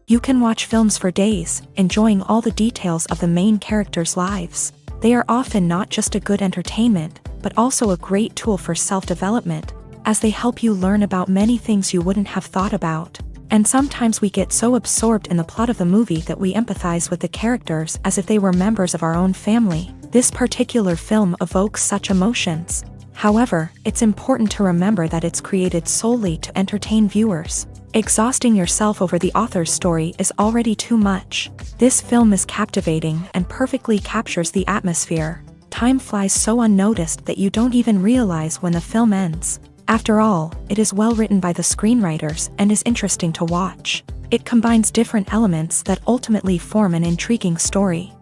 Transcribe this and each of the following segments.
You can watch films for days, enjoying all the details of the main characters' lives. They are often not just a good entertainment, but also a great tool for self-development, as they help you learn about many things you wouldn't have thought about. And sometimes we get so absorbed in the plot of the movie that we empathize with the characters as if they were members of our own family. This particular film evokes such emotions. However, it's important to remember that it's created solely to entertain viewers. Exhausting yourself over the author's story is already too much. This film is captivating and perfectly captures the atmosphere. Time flies so unnoticed that you don't even realize when the film ends. After all, it is well written by the screenwriters and is interesting to watch. It combines different elements that ultimately form an intriguing story.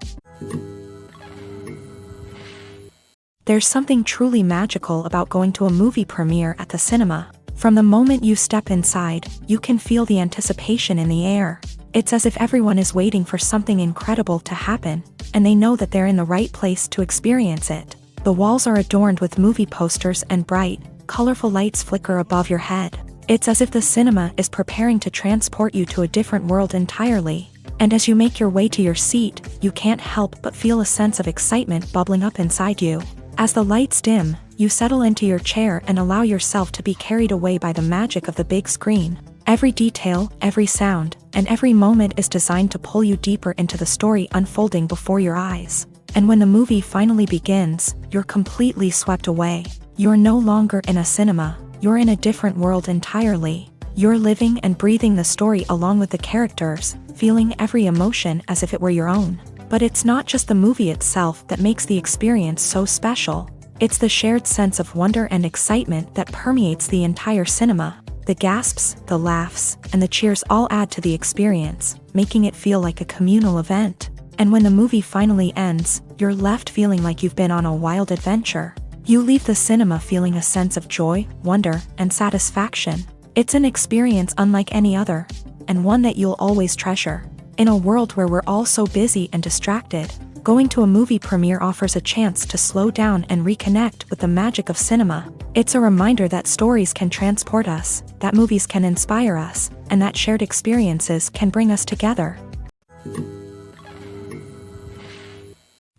There's something truly magical about going to a movie premiere at the cinema. From the moment you step inside, you can feel the anticipation in the air. It's as if everyone is waiting for something incredible to happen, and they know that they're in the right place to experience it. The walls are adorned with movie posters and bright, colorful lights flicker above your head. It's as if the cinema is preparing to transport you to a different world entirely. And as you make your way to your seat, you can't help but feel a sense of excitement bubbling up inside you. As the lights dim, you settle into your chair and allow yourself to be carried away by the magic of the big screen. Every detail, every sound, and every moment is designed to pull you deeper into the story unfolding before your eyes. And when the movie finally begins, you're completely swept away. You're no longer in a cinema, you're in a different world entirely. You're living and breathing the story along with the characters, feeling every emotion as if it were your own. But it's not just the movie itself that makes the experience so special. It's the shared sense of wonder and excitement that permeates the entire cinema. The gasps, the laughs, and the cheers all add to the experience, making it feel like a communal event. And when the movie finally ends, you're left feeling like you've been on a wild adventure. You leave the cinema feeling a sense of joy, wonder, and satisfaction. It's an experience unlike any other, and one that you'll always treasure. In a world where we're all so busy and distracted, going to a movie premiere offers a chance to slow down and reconnect with the magic of cinema. It's a reminder that stories can transport us, that movies can inspire us, and that shared experiences can bring us together.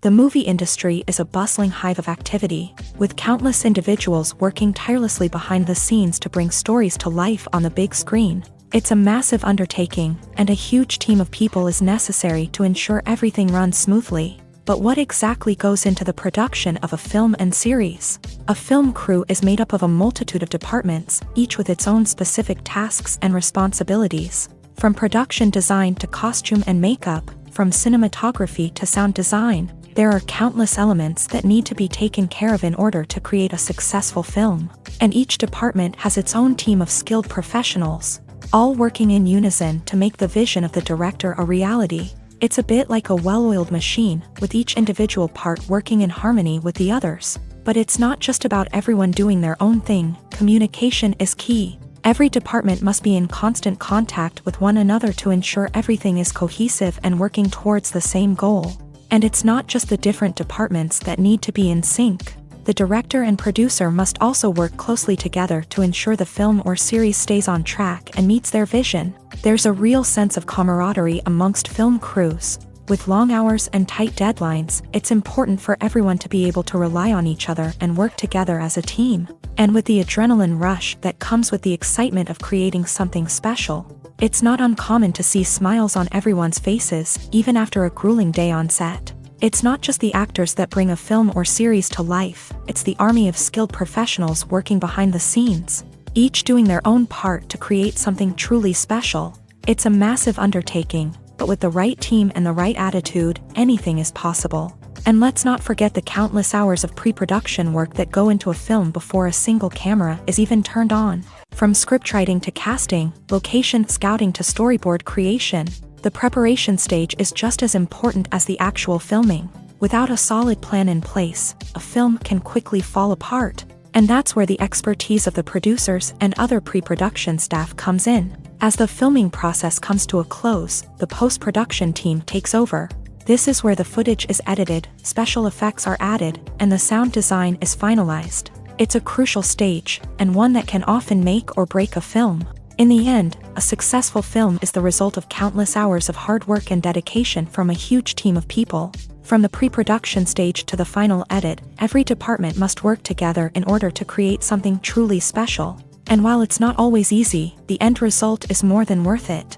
The movie industry is a bustling hive of activity, with countless individuals working tirelessly behind the scenes to bring stories to life on the big screen. It's a massive undertaking, and a huge team of people is necessary to ensure everything runs smoothly. But what exactly goes into the production of a film and series? A film crew is made up of a multitude of departments, each with its own specific tasks and responsibilities. From production design to costume and makeup, from cinematography to sound design, there are countless elements that need to be taken care of in order to create a successful film. And each department has its own team of skilled professionals, all working in unison to make the vision of the director a reality. It's a bit like a well-oiled machine, with each individual part working in harmony with the others. But it's not just about everyone doing their own thing. Communication is key. Every department must be in constant contact with one another to ensure everything is cohesive and working towards the same goal. And it's not just the different departments that need to be in sync. The director and producer must also work closely together to ensure the film or series stays on track and meets their vision. There's a real sense of camaraderie amongst film crews. With long hours and tight deadlines, it's important for everyone to be able to rely on each other and work together as a team. And with the adrenaline rush that comes with the excitement of creating something special, it's not uncommon to see smiles on everyone's faces, even after a grueling day on set. It's not just the actors that bring a film or series to life, it's the army of skilled professionals working behind the scenes, each doing their own part to create something truly special. It's a massive undertaking, but with the right team and the right attitude, anything is possible. And let's not forget the countless hours of pre-production work that go into a film before a single camera is even turned on. From scriptwriting to casting, location scouting to storyboard creation, the preparation stage is just as important as the actual filming. Without a solid plan in place, a film can quickly fall apart. And that's where the expertise of the producers and other pre-production staff comes in. As the filming process comes to a close, the post-production team takes over. This is where the footage is edited, special effects are added, and the sound design is finalized. It's a crucial stage, and one that can often make or break a film. In the end, a successful film is the result of countless hours of hard work and dedication from a huge team of people. From the pre-production stage to the final edit, every department must work together in order to create something truly special. And while it's not always easy, the end result is more than worth it.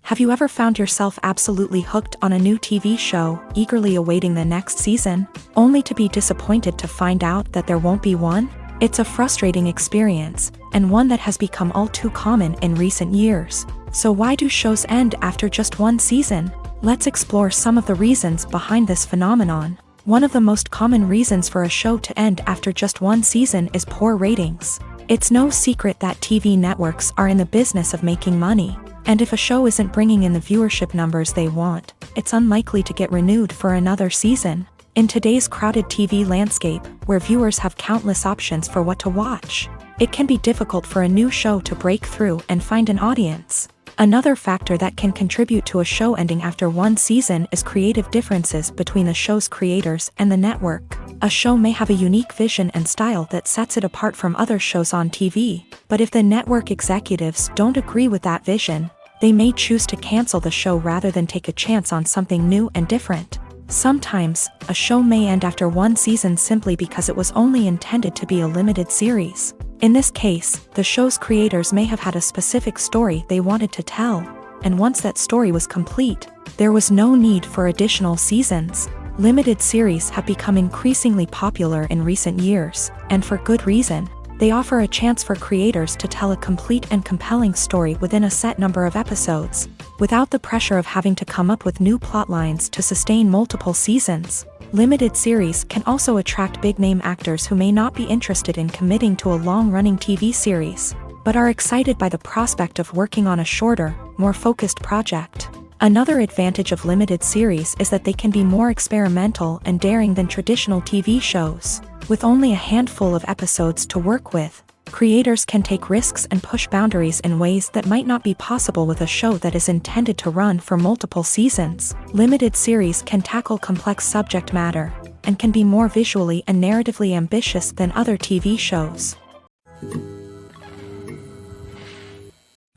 Have you ever found yourself absolutely hooked on a new TV show, eagerly awaiting the next season, only to be disappointed to find out that there won't be one? It's a frustrating experience, and one that has become all too common in recent years. So why do shows end after just one season? Let's explore some of the reasons behind this phenomenon. One of the most common reasons for a show to end after just one season is poor ratings. It's no secret that TV networks are in the business of making money. And if a show isn't bringing in the viewership numbers they want, it's unlikely to get renewed for another season. In today's crowded TV landscape, where viewers have countless options for what to watch, it can be difficult for a new show to break through and find an audience. Another factor that can contribute to a show ending after one season is creative differences between the show's creators and the network. A show may have a unique vision and style that sets it apart from other shows on TV, but if the network executives don't agree with that vision, they may choose to cancel the show rather than take a chance on something new and different. Sometimes, a show may end after one season simply because it was only intended to be a limited series. In this case, the show's creators may have had a specific story they wanted to tell, and once that story was complete, there was no need for additional seasons. Limited series have become increasingly popular in recent years, and for good reason. They offer a chance for creators to tell a complete and compelling story within a set number of episodes, without the pressure of having to come up with new plot lines to sustain multiple seasons. Limited series can also attract big-name actors who may not be interested in committing to a long-running TV series, but are excited by the prospect of working on a shorter, more focused project. Another advantage of limited series is that they can be more experimental and daring than traditional TV shows. With only a handful of episodes to work with, creators can take risks and push boundaries in ways that might not be possible with a show that is intended to run for multiple seasons. Limited series can tackle complex subject matter, and can be more visually and narratively ambitious than other TV shows.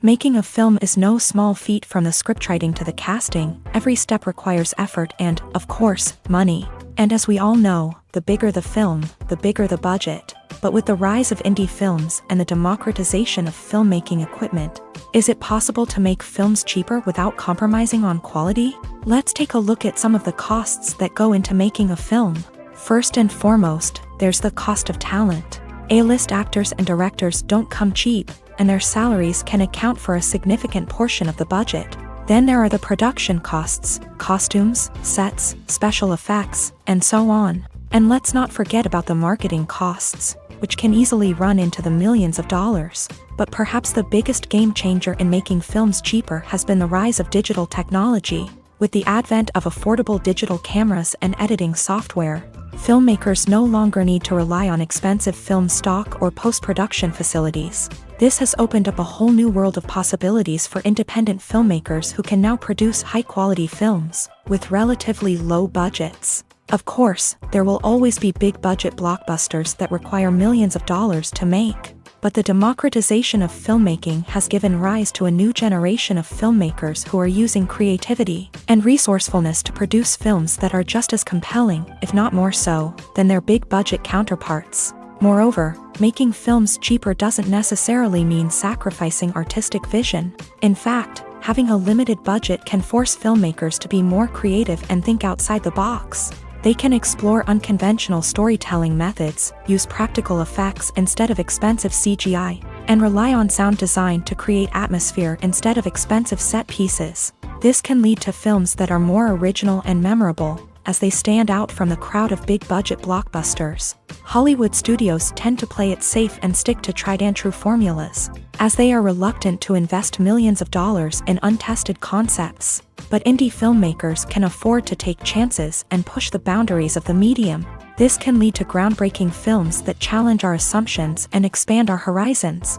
Making a film is no small feat. From the scriptwriting to the casting, every step requires effort and, of course, money. And as we all know, the bigger the film, the bigger the budget. But with the rise of indie films and the democratization of filmmaking equipment, is it possible to make films cheaper without compromising on quality? Let's take a look at some of the costs that go into making a film. First and foremost, there's the cost of talent. A-list actors and directors don't come cheap, and their salaries can account for a significant portion of the budget. Then there are the production costs, costumes, sets, special effects, and so on. And let's not forget about the marketing costs, which can easily run into the millions of dollars. But perhaps the biggest game changer in making films cheaper has been the rise of digital technology. With the advent of affordable digital cameras and editing software, filmmakers no longer need to rely on expensive film stock or post-production facilities. This has opened up a whole new world of possibilities for independent filmmakers who can now produce high-quality films with relatively low budgets. Of course, there will always be big-budget blockbusters that require millions of dollars to make. But the democratization of filmmaking has given rise to a new generation of filmmakers who are using creativity and resourcefulness to produce films that are just as compelling, if not more so, than their big-budget counterparts. Moreover, making films cheaper doesn't necessarily mean sacrificing artistic vision. In fact, having a limited budget can force filmmakers to be more creative and think outside the box. They can explore unconventional storytelling methods, use practical effects instead of expensive CGI, and rely on sound design to create atmosphere instead of expensive set pieces. This can lead to films that are more original and memorable, as they stand out from the crowd of big-budget blockbusters. Hollywood studios tend to play it safe and stick to tried-and-true formulas, as they are reluctant to invest millions of dollars in untested concepts. But indie filmmakers can afford to take chances and push the boundaries of the medium. This can lead to groundbreaking films that challenge our assumptions and expand our horizons.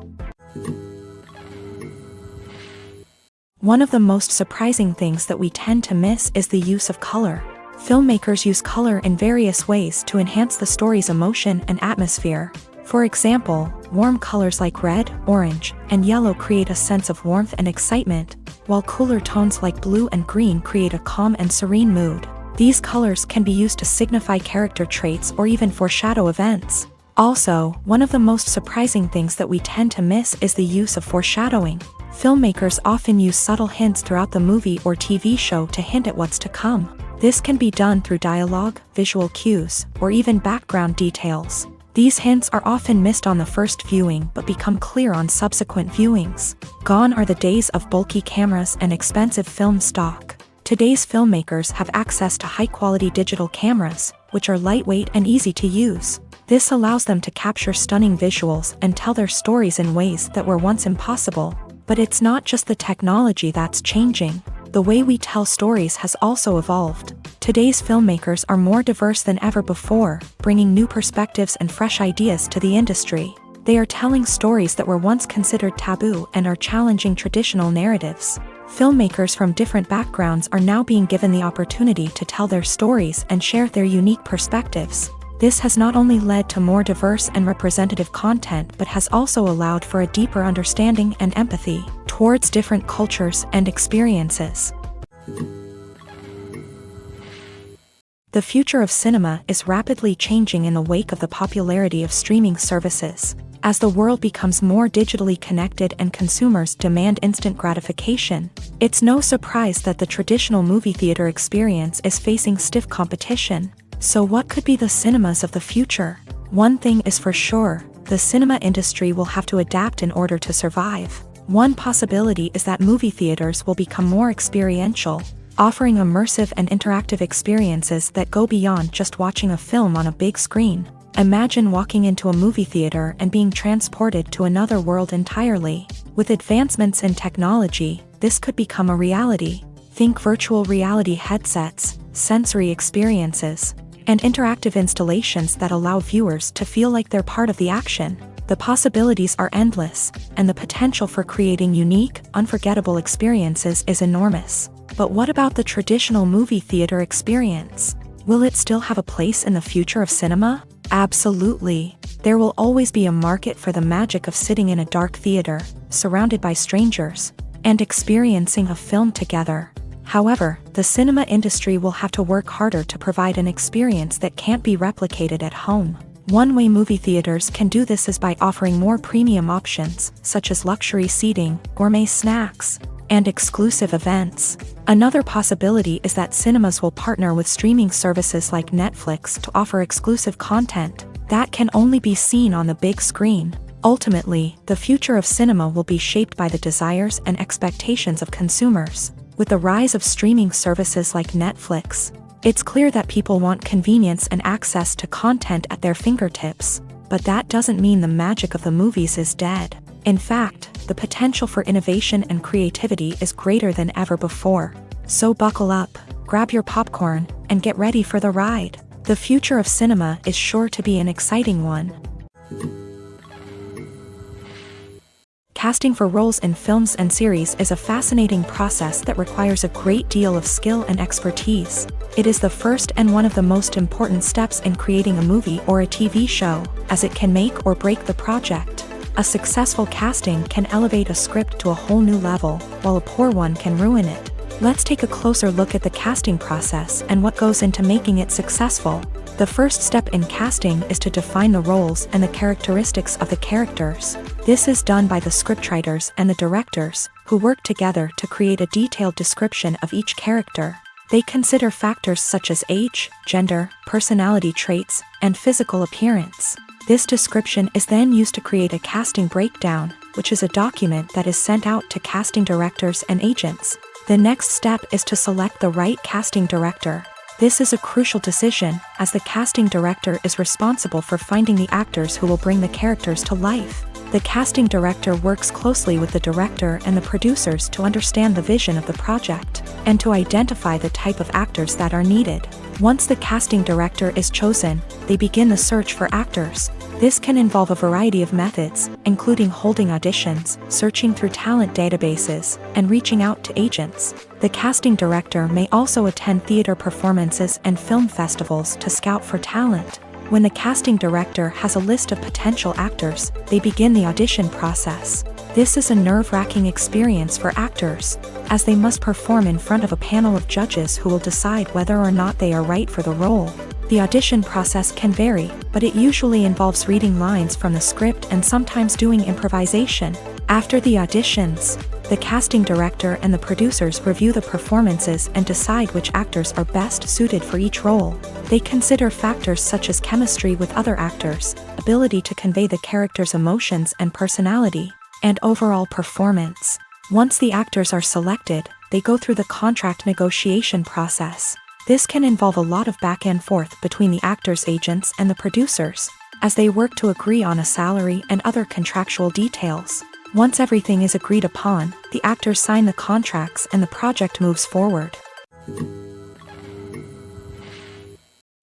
One of the most surprising things that we tend to miss is the use of color. Filmmakers use color in various ways to enhance the story's emotion and atmosphere. For example, Warm colors like red, orange, and yellow create a sense of warmth and excitement, while cooler tones like blue and green create a calm and serene mood. These colors can be used to signify character traits or even foreshadow events. Also, one of the most surprising things that we tend to miss is the use of foreshadowing. Filmmakers often use subtle hints throughout the movie or TV show to hint at what's to come. This can be done through dialogue, visual cues, or even background details. These hints are often missed on the first viewing but become clear on subsequent viewings. Gone are the days of bulky cameras and expensive film stock. Today's filmmakers have access to high-quality digital cameras, which are lightweight and easy to use. This allows them to capture stunning visuals and tell their stories in ways that were once impossible. But it's not just the technology that's changing. The way we tell stories has also evolved. Today's filmmakers are more diverse than ever before, bringing new perspectives and fresh ideas to the industry. They are telling stories that were once considered taboo and are challenging traditional narratives. Filmmakers from different backgrounds are now being given the opportunity to tell their stories and share their unique perspectives. This has not only led to more diverse and representative content but has also allowed for a deeper understanding and empathy towards different cultures and experiences. The future of cinema is rapidly changing in the wake of the popularity of streaming services. As the world becomes more digitally connected and consumers demand instant gratification, it's no surprise that the traditional movie theater experience is facing stiff competition. So what could be the cinemas of the future? One thing is for sure, the cinema industry will have to adapt in order to survive. One possibility is that movie theaters will become more experiential, offering immersive and interactive experiences that go beyond just watching a film on a big screen. Imagine walking into a movie theater and being transported to another world entirely. With advancements in technology, this could become a reality. Think virtual reality headsets, sensory experiences, and interactive installations that allow viewers to feel like they're part of the action. The possibilities are endless, and the potential for creating unique, unforgettable experiences is enormous. But what about the traditional movie theater experience? Will it still have a place in the future of cinema? Absolutely. There will always be a market for the magic of sitting in a dark theater, surrounded by strangers, and experiencing a film together. However, the cinema industry will have to work harder to provide an experience that can't be replicated at home. One way movie theaters can do this is by offering more premium options, such as luxury seating, gourmet snacks, and exclusive events. Another possibility is that cinemas will partner with streaming services like Netflix to offer exclusive content that can only be seen on the big screen. Ultimately, the future of cinema will be shaped by the desires and expectations of consumers. With the rise of streaming services like Netflix, it's clear that people want convenience and access to content at their fingertips. But that doesn't mean the magic of the movies is dead. In fact, the potential for innovation and creativity is greater than ever before. So buckle up, grab your popcorn, and get ready for the ride. The future of cinema is sure to be an exciting one. Casting for roles in films and series is a fascinating process that requires a great deal of skill and expertise. It is the first and one of the most important steps in creating a movie or a TV show, as it can make or break the project. A successful casting can elevate a script to a whole new level, while a poor one can ruin it. Let's take a closer look at the casting process and what goes into making it successful. The first step in casting is to define the roles and the characteristics of the characters. This is done by the scriptwriters and the directors, who work together to create a detailed description of each character. They consider factors such as age, gender, personality traits, and physical appearance. This description is then used to create a casting breakdown, which is a document that is sent out to casting directors and agents. The next step is to select the right casting director. This is a crucial decision, as the casting director is responsible for finding the actors who will bring the characters to life. The casting director works closely with the director and the producers to understand the vision of the project, and to identify the type of actors that are needed. Once the casting director is chosen, they begin the search for actors. This can involve a variety of methods, including holding auditions, searching through talent databases, and reaching out to agents. The casting director may also attend theater performances and film festivals to scout for talent. When the casting director has a list of potential actors, they begin the audition process. This is a nerve-wracking experience for actors, as they must perform in front of a panel of judges who will decide whether or not they are right for the role. The audition process can vary, but it usually involves reading lines from the script and sometimes doing improvisation. After the auditions, the casting director and the producers review the performances and decide which actors are best suited for each role. They consider factors such as chemistry with other actors, ability to convey the character's emotions and personality, and overall performance. Once the actors are selected, they go through the contract negotiation process. This can involve a lot of back and forth between the actors' agents and the producers, as they work to agree on a salary and other contractual details. Once everything is agreed upon, the actors sign the contracts and the project moves forward.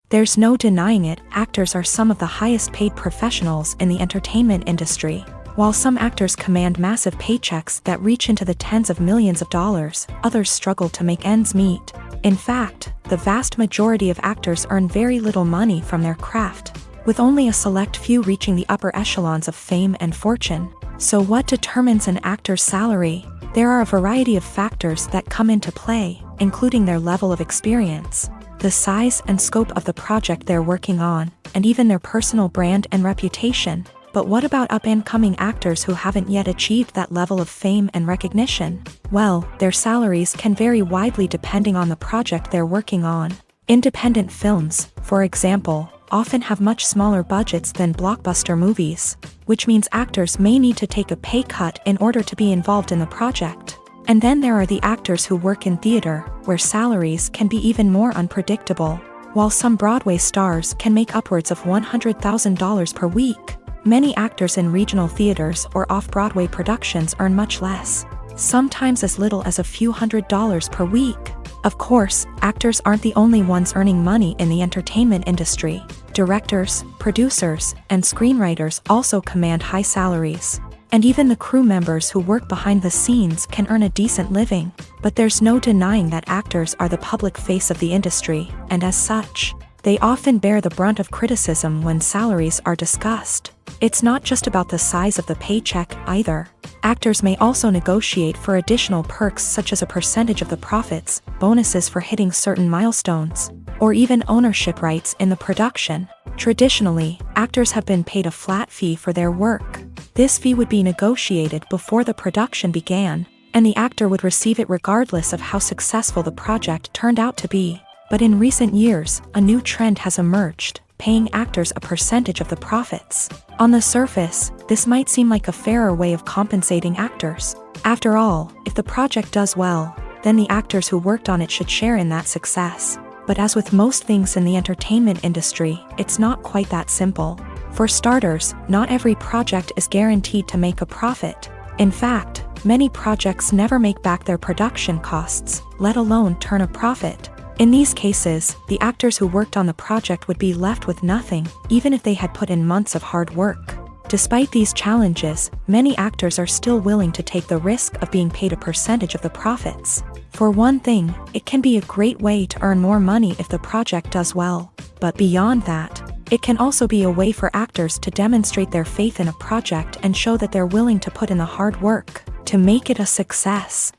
There's no denying it, actors are some of the highest paid professionals in the entertainment industry. While some actors command massive paychecks that reach into the tens of millions of dollars, others struggle to make ends meet. In fact, the vast majority of actors earn very little money from their craft, with only a select few reaching the upper echelons of fame and fortune. So what determines an actor's salary? There are a variety of factors that come into play, including their level of experience, the size and scope of the project they're working on, and even their personal brand and reputation. But what about up-and-coming actors who haven't yet achieved that level of fame and recognition? Well, their salaries can vary widely depending on the project they're working on. Independent films, for example, often have much smaller budgets than blockbuster movies, which means actors may need to take a pay cut in order to be involved in the project. And then there are the actors who work in theater, where salaries can be even more unpredictable. While some Broadway stars can make upwards of $100,000 per week, many actors in regional theaters or off-Broadway productions earn much less, sometimes as little as a few $100s per week. Of course, actors aren't the only ones earning money in the entertainment industry. Directors, producers, and screenwriters also command high salaries. And even the crew members who work behind the scenes can earn a decent living. But there's no denying that actors are the public face of the industry, and as such, they often bear the brunt of criticism when salaries are discussed. It's not just about the size of the paycheck either. Actors may also negotiate for additional perks such as a percentage of the profits, bonuses for hitting certain milestones, or even ownership rights in the production. Traditionally, actors have been paid a flat fee for their work. This fee would be negotiated before the production began, and the actor would receive it regardless of how successful the project turned out to be. But in recent years, a new trend has emerged, paying actors a percentage of the profits. On the surface, this might seem like a fairer way of compensating actors. After all, if the project does well, then the actors who worked on it should share in that success. But as with most things in the entertainment industry, it's not quite that simple. For starters, not every project is guaranteed to make a profit. In fact, many projects never make back their production costs, let alone turn a profit. In these cases, the actors who worked on the project would be left with nothing, even if they had put in months of hard work. Despite these challenges, many actors are still willing to take the risk of being paid a percentage of the profits. For one thing, it can be a great way to earn more money if the project does well. But beyond that, it can also be a way for actors to demonstrate their faith in a project and show that they're willing to put in the hard work to make it a success.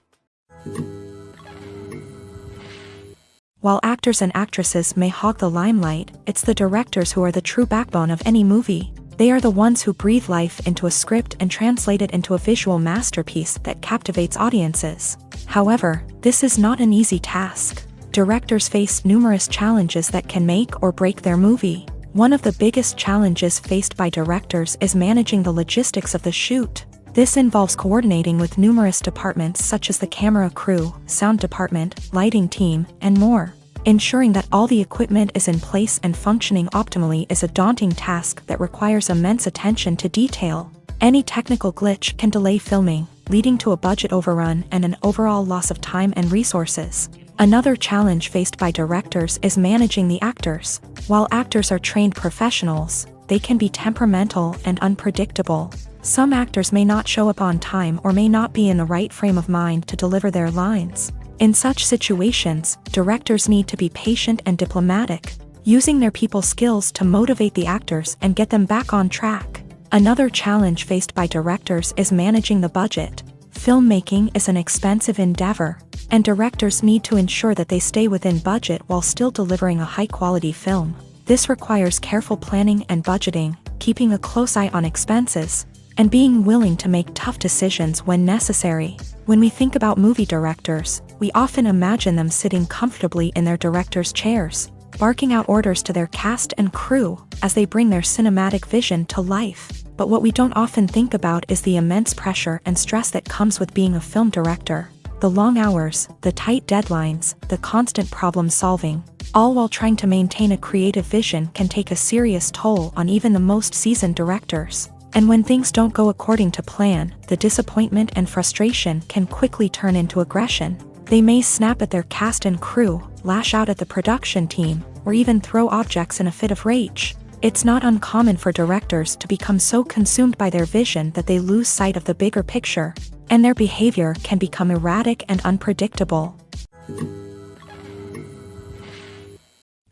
While actors and actresses may hog the limelight, it's the directors who are the true backbone of any movie. They are the ones who breathe life into a script and translate it into a visual masterpiece that captivates audiences. However, this is not an easy task. Directors face numerous challenges that can make or break their movie. One of the biggest challenges faced by directors is managing the logistics of the shoot. This involves coordinating with numerous departments such as the camera crew, sound department, lighting team, and more. Ensuring that all the equipment is in place and functioning optimally is a daunting task that requires immense attention to detail. Any technical glitch can delay filming, leading to a budget overrun and an overall loss of time and resources. Another challenge faced by directors is managing the actors. While actors are trained professionals, they can be temperamental and unpredictable. Some actors may not show up on time or may not be in the right frame of mind to deliver their lines. In such situations, directors need to be patient and diplomatic. using their people skills to motivate the actors and get them back on track. Another challenge faced by directors is managing the budget. Filmmaking is an expensive endeavor, and directors need to ensure that they stay within budget while still delivering a high-quality film. This requires careful planning and budgeting, keeping a close eye on expenses, and being willing to make tough decisions when necessary. When we think about movie directors, we often imagine them sitting comfortably in their director's chairs, barking out orders to their cast and crew as they bring their cinematic vision to life. But what we don't often think about is the immense pressure and stress that comes with being a film director. The long hours, the tight deadlines, the constant problem solving, all while trying to maintain a creative vision can take a serious toll on even the most seasoned directors. And when things don't go according to plan, the disappointment and frustration can quickly turn into aggression. They may snap at their cast and crew, lash out at the production team, or even throw objects in a fit of rage. It's not uncommon for directors to become so consumed by their vision that they lose sight of the bigger picture, and their behavior can become erratic and unpredictable.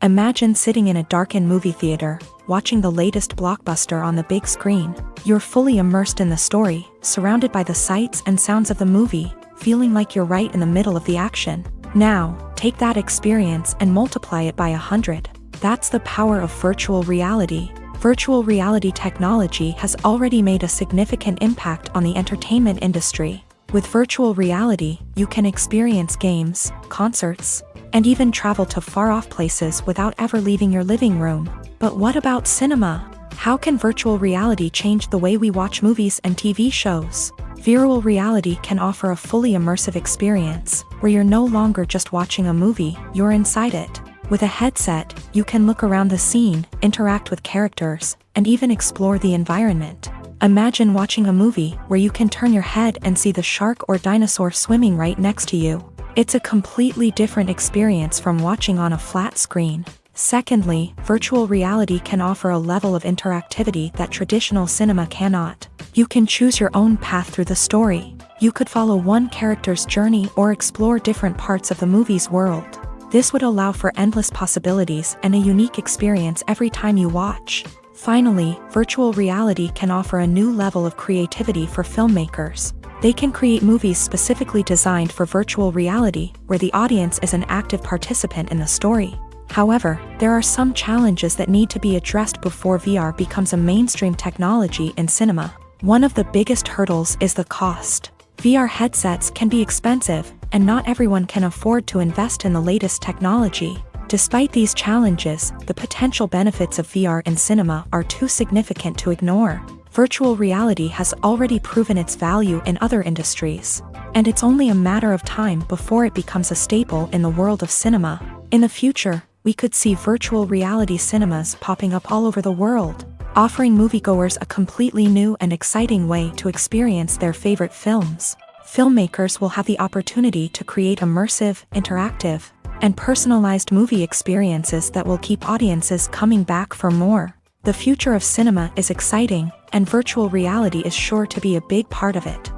Imagine sitting in a darkened movie theater, watching the latest blockbuster on the big screen. You're fully immersed in the story, surrounded by the sights and sounds of the movie, feeling like you're right in the middle of the action. Now, take that experience and multiply it by 100. That's the power of virtual reality. Virtual reality technology has already made a significant impact on the entertainment industry. With virtual reality, you can experience games, concerts, and even travel to far-off places without ever leaving your living room. But what about cinema? How can virtual reality change the way we watch movies and TV shows? Virtual reality can offer a fully immersive experience, where you're no longer just watching a movie, you're inside it. With a headset, you can look around the scene, interact with characters, and even explore the environment. Imagine watching a movie where you can turn your head and see the shark or dinosaur swimming right next to you. It's a completely different experience from watching on a flat screen. Secondly, virtual reality can offer a level of interactivity that traditional cinema cannot. You can choose your own path through the story. You could follow one character's journey or explore different parts of the movie's world. This would allow for endless possibilities and a unique experience every time you watch. Finally, virtual reality can offer a new level of creativity for filmmakers. They can create movies specifically designed for virtual reality, where the audience is an active participant in the story. However, there are some challenges that need to be addressed before VR becomes a mainstream technology in cinema. One of the biggest hurdles is the cost. VR headsets can be expensive, and not everyone can afford to invest in the latest technology. Despite these challenges, the potential benefits of VR in cinema are too significant to ignore. Virtual reality has already proven its value in other industries, and it's only a matter of time before it becomes a staple in the world of cinema. In the future, we could see virtual reality cinemas popping up all over the world, offering moviegoers a completely new and exciting way to experience their favorite films. Filmmakers will have the opportunity to create immersive, interactive, and personalized movie experiences that will keep audiences coming back for more. The future of cinema is exciting, and virtual reality is sure to be a big part of it.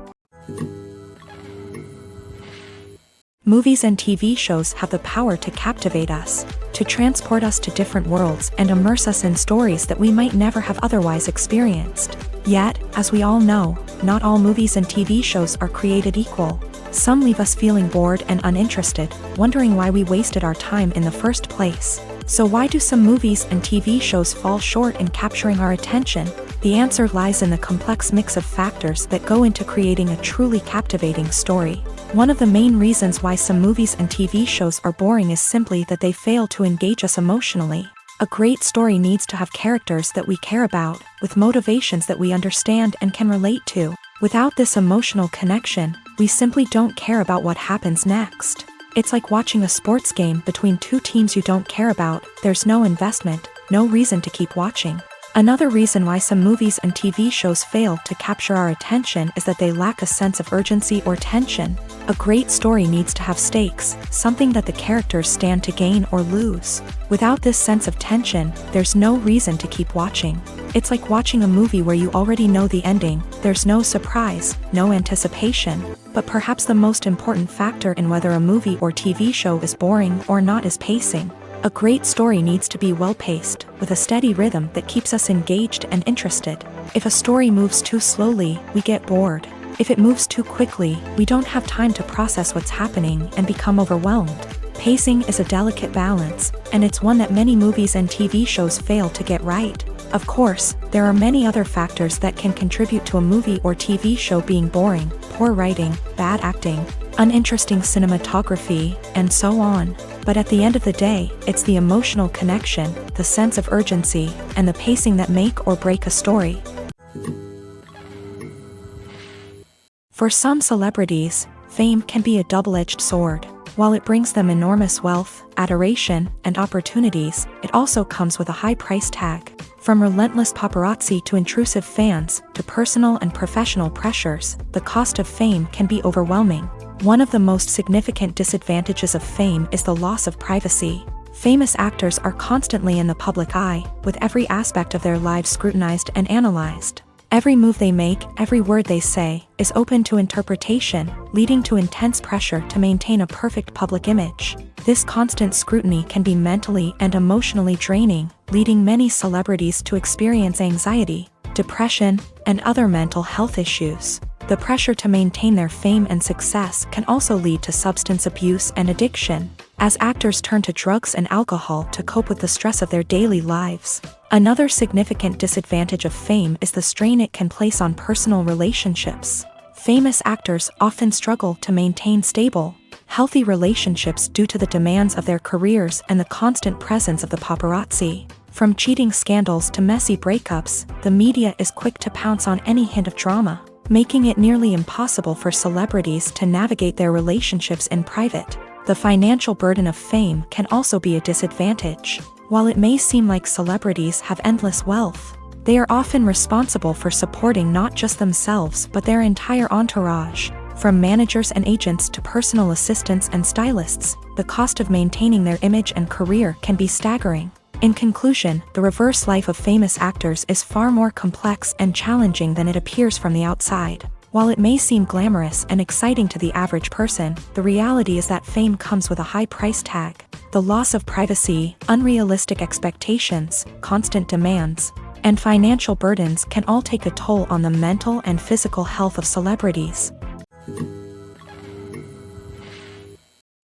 Movies and TV shows have the power to captivate us, to transport us to different worlds and immerse us in stories that we might never have otherwise experienced. Yet, as we all know, not all movies and TV shows are created equal. Some leave us feeling bored and uninterested, wondering why we wasted our time in the first place. So why do some movies and TV shows fall short in capturing our attention? The answer lies in the complex mix of factors that go into creating a truly captivating story. One of the main reasons why some movies and TV shows are boring is simply that they fail to engage us emotionally. A great story needs to have characters that we care about, with motivations that we understand and can relate to. Without this emotional connection, we simply don't care about what happens next. It's like watching a sports game between two teams you don't care about. There's no investment, no reason to keep watching. Another reason why some movies and TV shows fail to capture our attention is that they lack a sense of urgency or tension. A great story needs to have stakes, something that the characters stand to gain or lose. Without this sense of tension, there's no reason to keep watching. It's like watching a movie where you already know the ending. There's no surprise, no anticipation. But perhaps the most important factor in whether a movie or TV show is boring or not is pacing. A great story needs to be well-paced, with a steady rhythm that keeps us engaged and interested. If a story moves too slowly, we get bored. If it moves too quickly, we don't have time to process what's happening and become overwhelmed. Pacing is a delicate balance, and it's one that many movies and TV shows fail to get right. Of course, there are many other factors that can contribute to a movie or TV show being boring: poor writing, bad acting, uninteresting cinematography, and so on. But at the end of the day, it's the emotional connection, the sense of urgency, and the pacing that make or break a story. For some celebrities, fame can be a double-edged sword. While it brings them enormous wealth, adoration, and opportunities, it also comes with a high price tag. From relentless paparazzi to intrusive fans, to personal and professional pressures, the cost of fame can be overwhelming. One of the most significant disadvantages of fame is the loss of privacy. Famous actors are constantly in the public eye, with every aspect of their lives scrutinized and analyzed. Every move they make, every word they say, is open to interpretation, leading to intense pressure to maintain a perfect public image. This constant scrutiny can be mentally and emotionally draining, leading many celebrities to experience anxiety, depression, and other mental health issues. The pressure to maintain their fame and success can also lead to substance abuse and addiction, as actors turn to drugs and alcohol to cope with the stress of their daily lives. Another significant disadvantage of fame is the strain it can place on personal relationships. Famous actors often struggle to maintain stable, healthy relationships due to the demands of their careers and the constant presence of the paparazzi. From cheating scandals to messy breakups, the media is quick to pounce on any hint of drama, making it nearly impossible for celebrities to navigate their relationships in private. The financial burden of fame can also be a disadvantage. While it may seem like celebrities have endless wealth, they are often responsible for supporting not just themselves but their entire entourage. From managers and agents to personal assistants and stylists, the cost of maintaining their image and career can be staggering. In conclusion, the reverse life of famous actors is far more complex and challenging than it appears from the outside. While it may seem glamorous and exciting to the average person, the reality is that fame comes with a high price tag. The loss of privacy, unrealistic expectations, constant demands, and financial burdens can all take a toll on the mental and physical health of celebrities.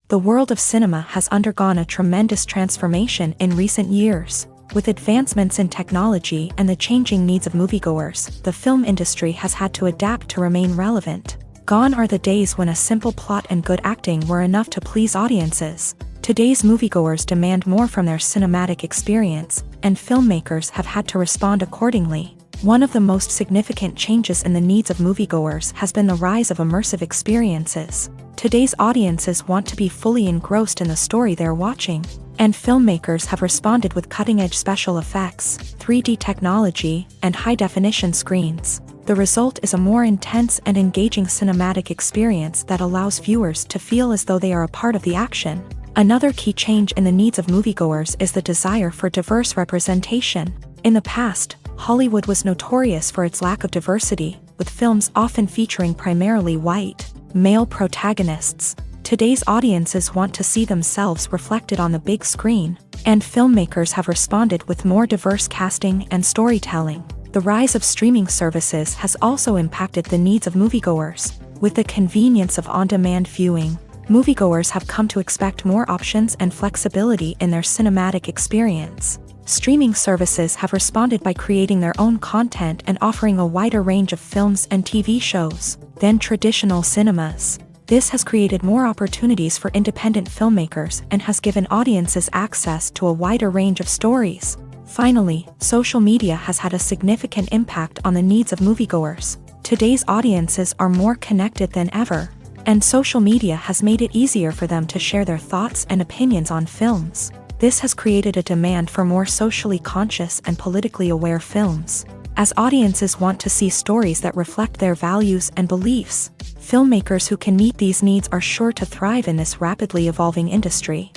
The world of cinema has undergone a tremendous transformation in recent years. With advancements in technology and the changing needs of moviegoers, the film industry has had to adapt to remain relevant. Gone are the days when a simple plot and good acting were enough to please audiences. Today's moviegoers demand more from their cinematic experience, and filmmakers have had to respond accordingly. One of the most significant changes in the needs of moviegoers has been the rise of immersive experiences. Today's audiences want to be fully engrossed in the story they're watching, and filmmakers have responded with cutting-edge special effects, 3D technology, and high-definition screens. The result is a more intense and engaging cinematic experience that allows viewers to feel as though they are a part of the action. Another key change in the needs of moviegoers is the desire for diverse representation. In the past, Hollywood was notorious for its lack of diversity, with films often featuring primarily white, male protagonists. Today's audiences want to see themselves reflected on the big screen, and filmmakers have responded with more diverse casting and storytelling. The rise of streaming services has also impacted the needs of moviegoers. With the convenience of on-demand viewing, moviegoers have come to expect more options and flexibility in their cinematic experience. Streaming services have responded by creating their own content and offering a wider range of films and TV shows than traditional cinemas. This has created more opportunities for independent filmmakers and has given audiences access to a wider range of stories. Finally, social media has had a significant impact on the needs of moviegoers. Today's audiences are more connected than ever, and social media has made it easier for them to share their thoughts and opinions on films. This has created a demand for more socially conscious and politically aware films. As audiences want to see stories that reflect their values and beliefs, filmmakers who can meet these needs are sure to thrive in this rapidly evolving industry.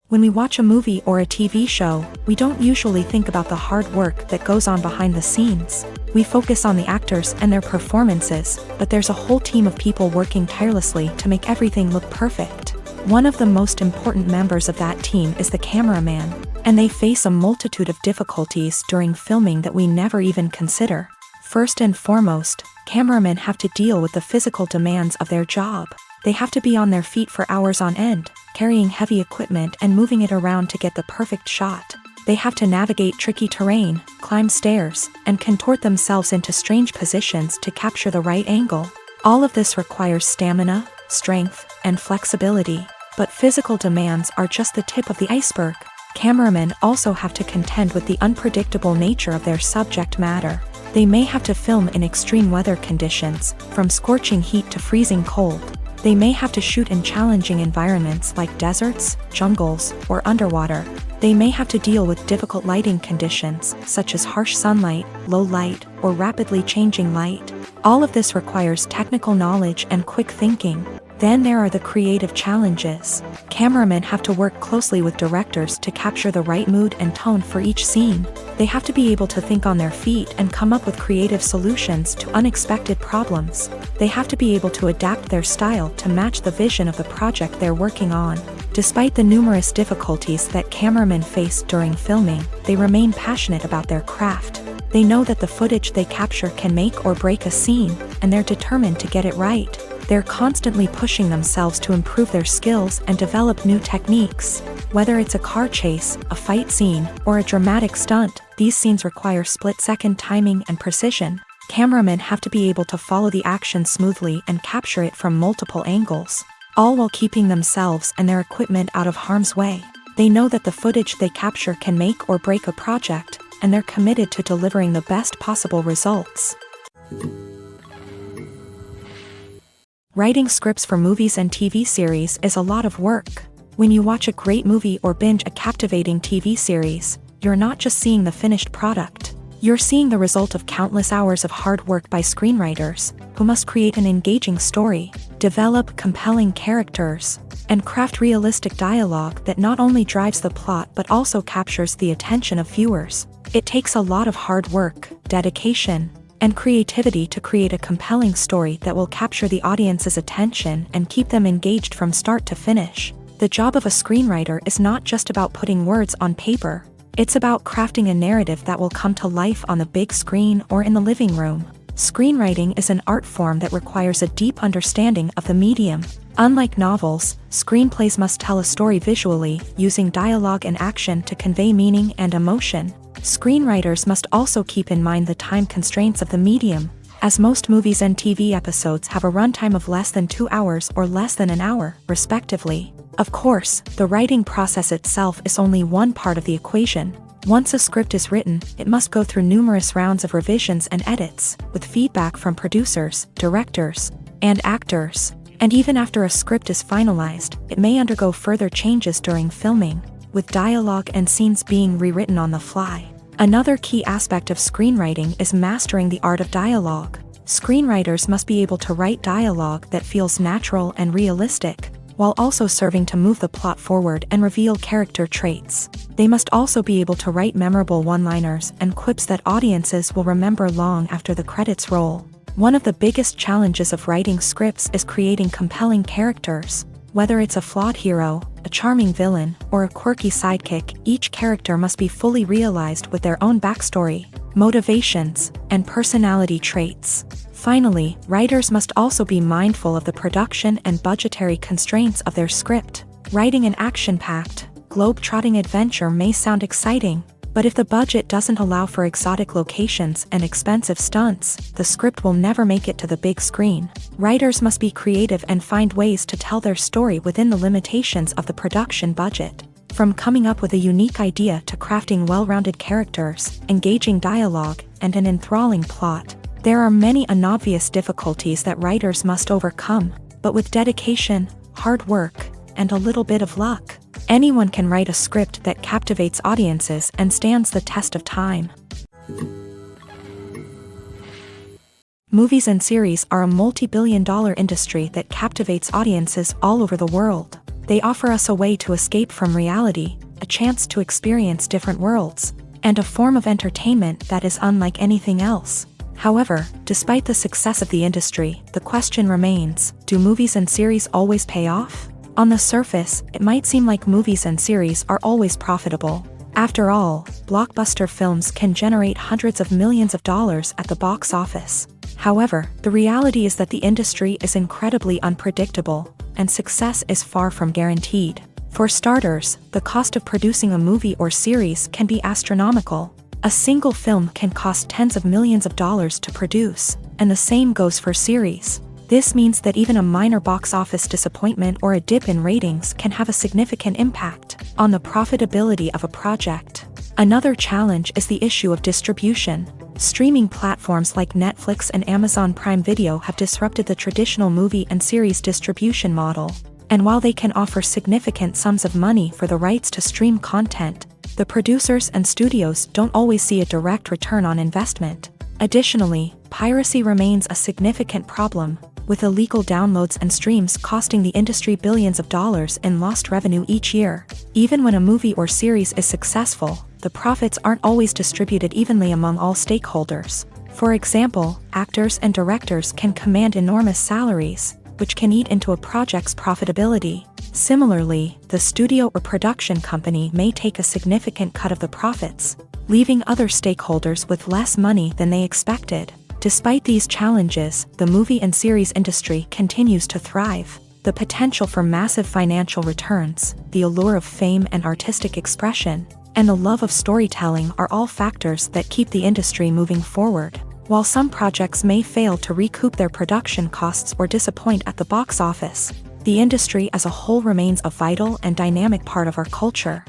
When we watch a movie or a TV show, we don't usually think about the hard work that goes on behind the scenes. We focus on the actors and their performances, but there's a whole team of people working tirelessly to make everything look perfect. One of the most important members of that team is the cameraman, and they face a multitude of difficulties during filming that we never even consider. First and foremost, cameramen have to deal with the physical demands of their job. They have to be on their feet for hours on end, carrying heavy equipment and moving it around to get the perfect shot. They have to navigate tricky terrain, climb stairs, and contort themselves into strange positions to capture the right angle. All of this requires stamina, strength, and flexibility. But physical demands are just the tip of the iceberg. Cameramen also have to contend with the unpredictable nature of their subject matter. They may have to film in extreme weather conditions, from scorching heat to freezing cold. They may have to shoot in challenging environments like deserts, jungles, or underwater. They may have to deal with difficult lighting conditions, such as harsh sunlight, low light, or rapidly changing light. All of this requires technical knowledge and quick thinking. Then there are the creative challenges. Cameramen have to work closely with directors to capture the right mood and tone for each scene. They have to be able to think on their feet and come up with creative solutions to unexpected problems. They have to be able to adapt their style to match the vision of the project they're working on. Despite the numerous difficulties that cameramen face during filming, they remain passionate about their craft. They know that the footage they capture can make or break a scene, and they're determined to get it right. They're constantly pushing themselves to improve their skills and develop new techniques. Whether it's a car chase, a fight scene, or a dramatic stunt, these scenes require split-second timing and precision. Cameramen have to be able to follow the action smoothly and capture it from multiple angles, all while keeping themselves and their equipment out of harm's way. They know that the footage they capture can make or break a project, and they're committed to delivering the best possible results. Writing scripts for movies and TV series is a lot of work. When you watch a great movie or binge a captivating TV series, you're not just seeing the finished product. You're seeing the result of countless hours of hard work by screenwriters, who must create an engaging story, develop compelling characters, and craft realistic dialogue that not only drives the plot but also captures the attention of viewers. It takes a lot of hard work, dedication, and creativity to create a compelling story that will capture the audience's attention and keep them engaged from start to finish. The job of a screenwriter is not just about putting words on paper. It's about crafting a narrative that will come to life on the big screen or in the living room. Screenwriting is an art form that requires a deep understanding of the medium. Unlike novels, screenplays must tell a story visually, using dialogue and action to convey meaning and emotion. Screenwriters must also keep in mind the time constraints of the medium, as most movies and TV episodes have a runtime of less than 2 hours or less than an hour, respectively. Of course, the writing process itself is only one part of the equation. Once a script is written, it must go through numerous rounds of revisions and edits, with feedback from producers, directors, and actors. And even after a script is finalized, it may undergo further changes during filming, with dialogue and scenes being rewritten on the fly. Another key aspect of screenwriting is mastering the art of dialogue. Screenwriters must be able to write dialogue that feels natural and realistic, while also serving to move the plot forward and reveal character traits. They must also be able to write memorable one-liners and quips that audiences will remember long after the credits roll. One of the biggest challenges of writing scripts is creating compelling characters. Whether it's a flawed hero, a charming villain, or a quirky sidekick, each character must be fully realized with their own backstory, motivations, and personality traits. Finally, writers must also be mindful of the production and budgetary constraints of their script. Writing an action-packed, globe-trotting adventure may sound exciting, but if the budget doesn't allow for exotic locations and expensive stunts, the script will never make it to the big screen. Writers must be creative and find ways to tell their story within the limitations of the production budget. From coming up with a unique idea to crafting well-rounded characters, engaging dialogue, and an enthralling plot, there are many unobvious difficulties that writers must overcome, but with dedication, hard work, and a little bit of luck, anyone can write a script that captivates audiences and stands the test of time. Movies and series are a multi-billion-dollar industry that captivates audiences all over the world. They offer us a way to escape from reality, a chance to experience different worlds, and a form of entertainment that is unlike anything else. However, despite the success of the industry, the question remains, do movies and series always pay off? On the surface, it might seem like movies and series are always profitable. After all, blockbuster films can generate hundreds of millions of dollars at the box office. However, the reality is that the industry is incredibly unpredictable, and success is far from guaranteed. For starters, the cost of producing a movie or series can be astronomical. A single film can cost tens of millions of dollars to produce, and the same goes for series. This means that even a minor box office disappointment or a dip in ratings can have a significant impact on the profitability of a project. Another challenge is the issue of distribution. Streaming platforms like Netflix and Amazon Prime Video have disrupted the traditional movie and series distribution model. And while they can offer significant sums of money for the rights to stream content, the producers and studios don't always see a direct return on investment. Additionally, piracy remains a significant problem, with illegal downloads and streams costing the industry billions of dollars in lost revenue each year. Even when a movie or series is successful, the profits aren't always distributed evenly among all stakeholders. For example, actors and directors can command enormous salaries, which can eat into a project's profitability. Similarly, the studio or production company may take a significant cut of the profits, leaving other stakeholders with less money than they expected. Despite these challenges, the movie and series industry continues to thrive. The potential for massive financial returns, the allure of fame and artistic expression, and the love of storytelling are all factors that keep the industry moving forward. While some projects may fail to recoup their production costs or disappoint at the box office, the industry as a whole remains a vital and dynamic part of our culture.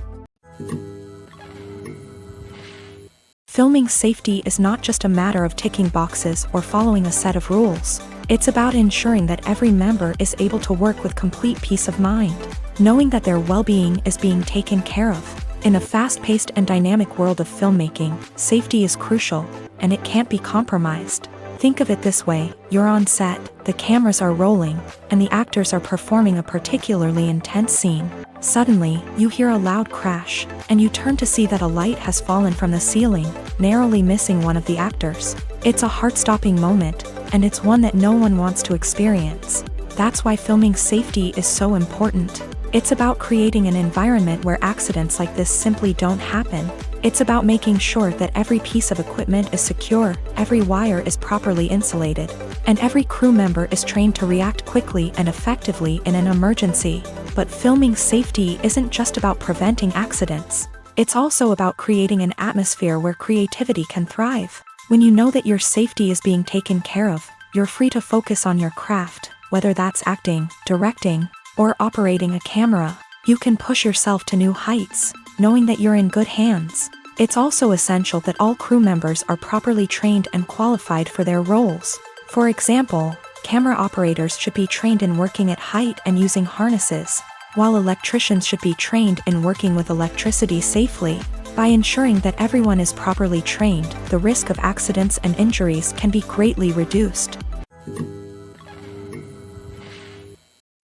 Filming safety is not just a matter of ticking boxes or following a set of rules. It's about ensuring that every member is able to work with complete peace of mind, knowing that their well-being is being taken care of. In a fast-paced and dynamic world of filmmaking, safety is crucial, and it can't be compromised. Think of it this way: you're on set, the cameras are rolling, and the actors are performing a particularly intense scene. Suddenly, you hear a loud crash, and you turn to see that a light has fallen from the ceiling, narrowly missing one of the actors. It's a heart-stopping moment, and it's one that no one wants to experience. That's why filming safety is so important. It's about creating an environment where accidents like this simply don't happen. It's about making sure that every piece of equipment is secure, every wire is properly insulated, and every crew member is trained to react quickly and effectively in an emergency. But filming safety isn't just about preventing accidents. It's also about creating an atmosphere where creativity can thrive. When you know that your safety is being taken care of, you're free to focus on your craft, whether that's acting, directing, or operating a camera. You can push yourself to new heights, knowing that you're in good hands. It's also essential that all crew members are properly trained and qualified for their roles. For example, camera operators should be trained in working at height and using harnesses, while electricians should be trained in working with electricity safely. By ensuring that everyone is properly trained, the risk of accidents and injuries can be greatly reduced.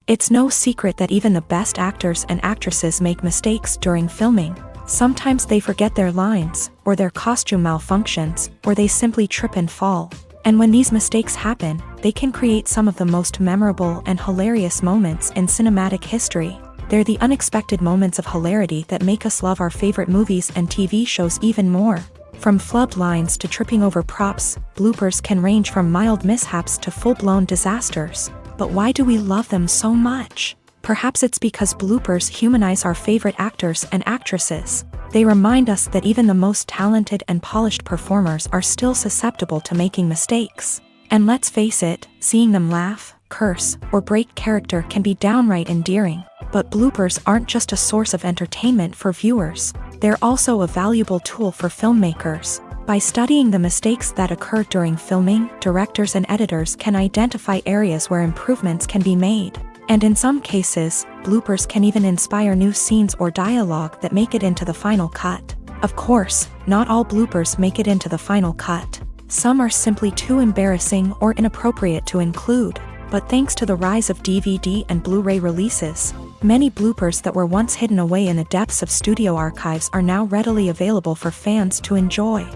It's no secret that even the best actors and actresses make mistakes during filming. Sometimes they forget their lines, or their costume malfunctions, or they simply trip and fall. And when these mistakes happen, they can create some of the most memorable and hilarious moments in cinematic history. They're the unexpected moments of hilarity that make us love our favorite movies and TV shows even more. From flubbed lines to tripping over props, bloopers can range from mild mishaps to full-blown disasters. But why do we love them so much? Perhaps it's because bloopers humanize our favorite actors and actresses. They remind us that even the most talented and polished performers are still susceptible to making mistakes. And let's face it, seeing them laugh, curse, or break character can be downright endearing. But bloopers aren't just a source of entertainment for viewers. They're also a valuable tool for filmmakers. By studying the mistakes that occur during filming, directors and editors can identify areas where improvements can be made. And in some cases, bloopers can even inspire new scenes or dialogue that make it into the final cut. Of course, not all bloopers make it into the final cut. Some are simply too embarrassing or inappropriate to include. But thanks to the rise of DVD and Blu-ray releases, many bloopers that were once hidden away in the depths of studio archives are now readily available for fans to enjoy.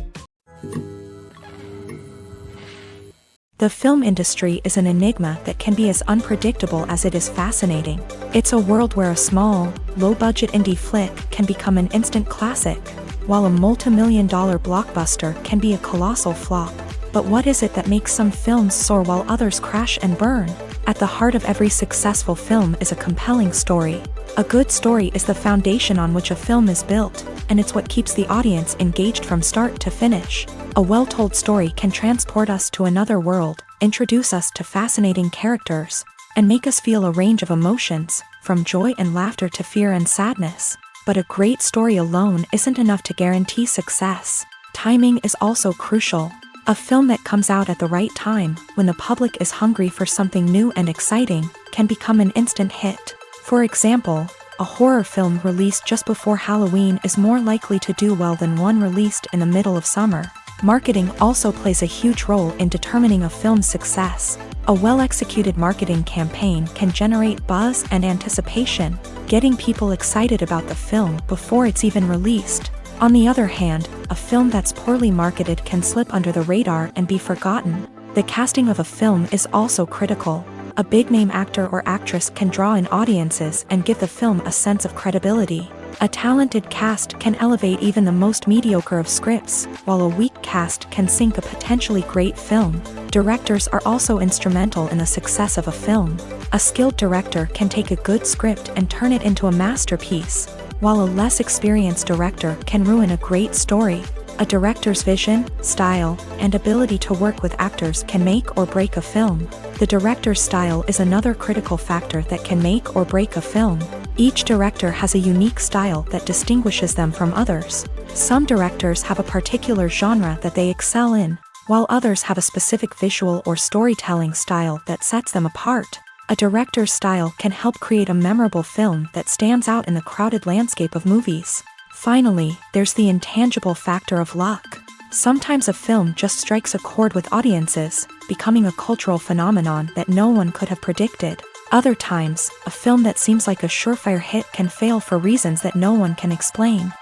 The film industry is an enigma that can be as unpredictable as it is fascinating. It's a world where a small, low-budget indie flick can become an instant classic, while a multi-million-dollar blockbuster can be a colossal flop. But what is it that makes some films soar while others crash and burn? At the heart of every successful film is a compelling story. A good story is the foundation on which a film is built, and it's what keeps the audience engaged from start to finish. A well-told story can transport us to another world, introduce us to fascinating characters, and make us feel a range of emotions, from joy and laughter to fear and sadness. But a great story alone isn't enough to guarantee success. Timing is also crucial. A film that comes out at the right time, when the public is hungry for something new and exciting, can become an instant hit. For example, a horror film released just before Halloween is more likely to do well than one released in the middle of summer. Marketing also plays a huge role in determining a film's success. A well-executed marketing campaign can generate buzz and anticipation, getting people excited about the film before it's even released. On the other hand, a film that's poorly marketed can slip under the radar and be forgotten. The casting of a film is also critical. A big-name actor or actress can draw in audiences and give the film a sense of credibility. A talented cast can elevate even the most mediocre of scripts, while a weak cast can sink a potentially great film. Directors are also instrumental in the success of a film. A skilled director can take a good script and turn it into a masterpiece, while a less experienced director can ruin a great story. A director's vision, style, and ability to work with actors can make or break a film. The director's style is another critical factor that can make or break a film. Each director has a unique style that distinguishes them from others. Some directors have a particular genre that they excel in, while others have a specific visual or storytelling style that sets them apart. A director's style can help create a memorable film that stands out in the crowded landscape of movies. Finally, there's the intangible factor of luck. Sometimes a film just strikes a chord with audiences, becoming a cultural phenomenon that no one could have predicted. Other times, a film that seems like a surefire hit can fail for reasons that no one can explain.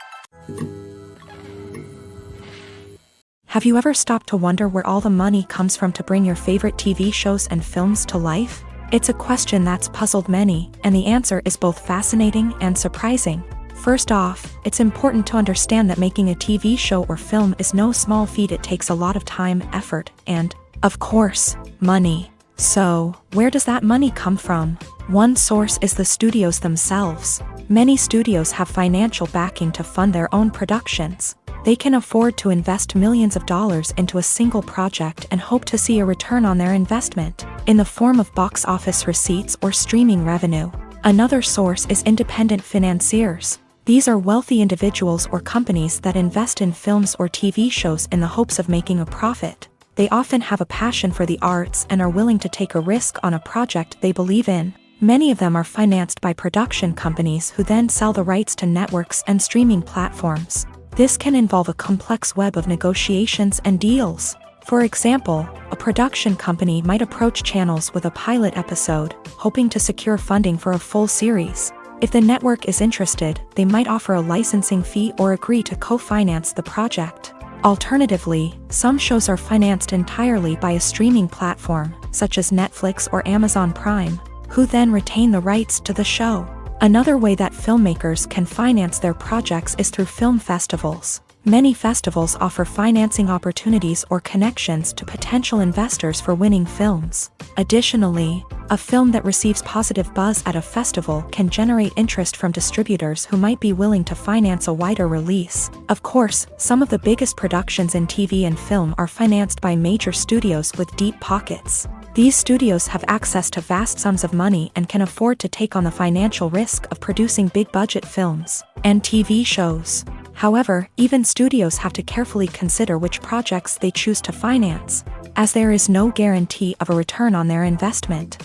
Have you ever stopped to wonder where all the money comes from to bring your favorite TV shows and films to life? It's a question that's puzzled many, and the answer is both fascinating and surprising. First off, it's important to understand that making a TV show or film is no small feat. It takes a lot of time, effort, and, of course, money. So, where does that money come from? One source is the studios themselves. Many studios have financial backing to fund their own productions. They can afford to invest millions of dollars into a single project and hope to see a return on their investment, in the form of box office receipts or streaming revenue. Another source is independent financiers. These are wealthy individuals or companies that invest in films or TV shows in the hopes of making a profit. They often have a passion for the arts and are willing to take a risk on a project they believe in. Many of them are financed by production companies who then sell the rights to networks and streaming platforms. This can involve a complex web of negotiations and deals. For example, a production company might approach channels with a pilot episode, hoping to secure funding for a full series. If the network is interested, they might offer a licensing fee or agree to co-finance the project. Alternatively, some shows are financed entirely by a streaming platform, such as Netflix or Amazon Prime, who then retain the rights to the show. Another way that filmmakers can finance their projects is through film festivals. Many festivals offer financing opportunities or connections to potential investors for winning films. Additionally, a film that receives positive buzz at a festival can generate interest from distributors who might be willing to finance a wider release. Of course, some of the biggest productions in TV and film are financed by major studios with deep pockets. These studios have access to vast sums of money and can afford to take on the financial risk of producing big-budget films and TV shows. However, even studios have to carefully consider which projects they choose to finance, as there is no guarantee of a return on their investment.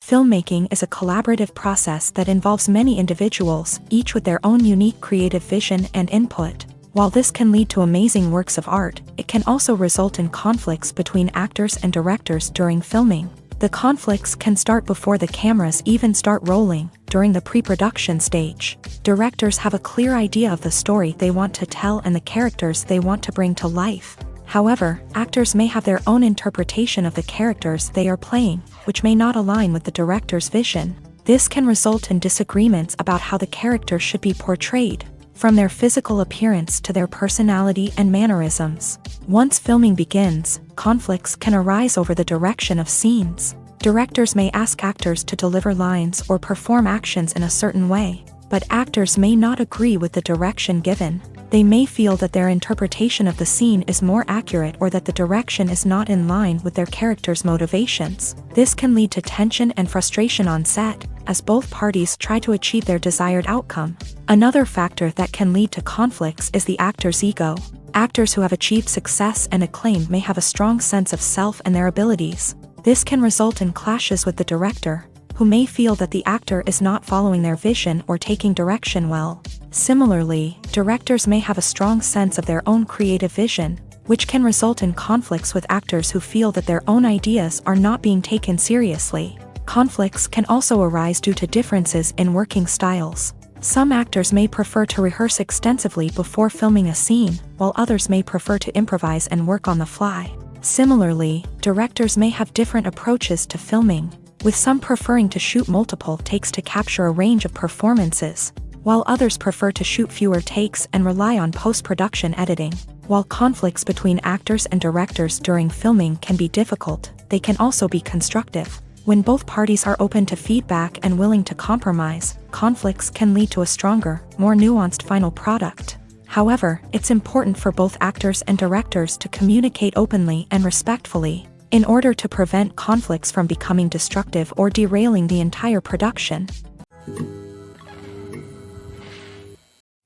Filmmaking is a collaborative process that involves many individuals, each with their own unique creative vision and input. While this can lead to amazing works of art, it can also result in conflicts between actors and directors during filming. The conflicts can start before the cameras even start rolling, during the pre-production stage. Directors have a clear idea of the story they want to tell and the characters they want to bring to life. However, actors may have their own interpretation of the characters they are playing, which may not align with the director's vision. This can result in disagreements about how the character should be portrayed, from their physical appearance to their personality and mannerisms. Once filming begins, conflicts can arise over the direction of scenes. Directors may ask actors to deliver lines or perform actions in a certain way, but actors may not agree with the direction given. They may feel that their interpretation of the scene is more accurate or that the direction is not in line with their character's motivations. This can lead to tension and frustration on set, as both parties try to achieve their desired outcome. Another factor that can lead to conflicts is the actor's ego. Actors who have achieved success and acclaim may have a strong sense of self and their abilities. This can result in clashes with the director, who may feel that the actor is not following their vision or taking direction well. Similarly, directors may have a strong sense of their own creative vision, which can result in conflicts with actors who feel that their own ideas are not being taken seriously. Conflicts can also arise due to differences in working styles. Some actors may prefer to rehearse extensively before filming a scene, while others may prefer to improvise and work on the fly. Similarly, directors may have different approaches to filming, with some preferring to shoot multiple takes to capture a range of performances, while others prefer to shoot fewer takes and rely on post-production editing. While conflicts between actors and directors during filming can be difficult, they can also be constructive. When both parties are open to feedback and willing to compromise, conflicts can lead to a stronger, more nuanced final product. However, it's important for both actors and directors to communicate openly and respectfully, in order to prevent conflicts from becoming destructive or derailing the entire production.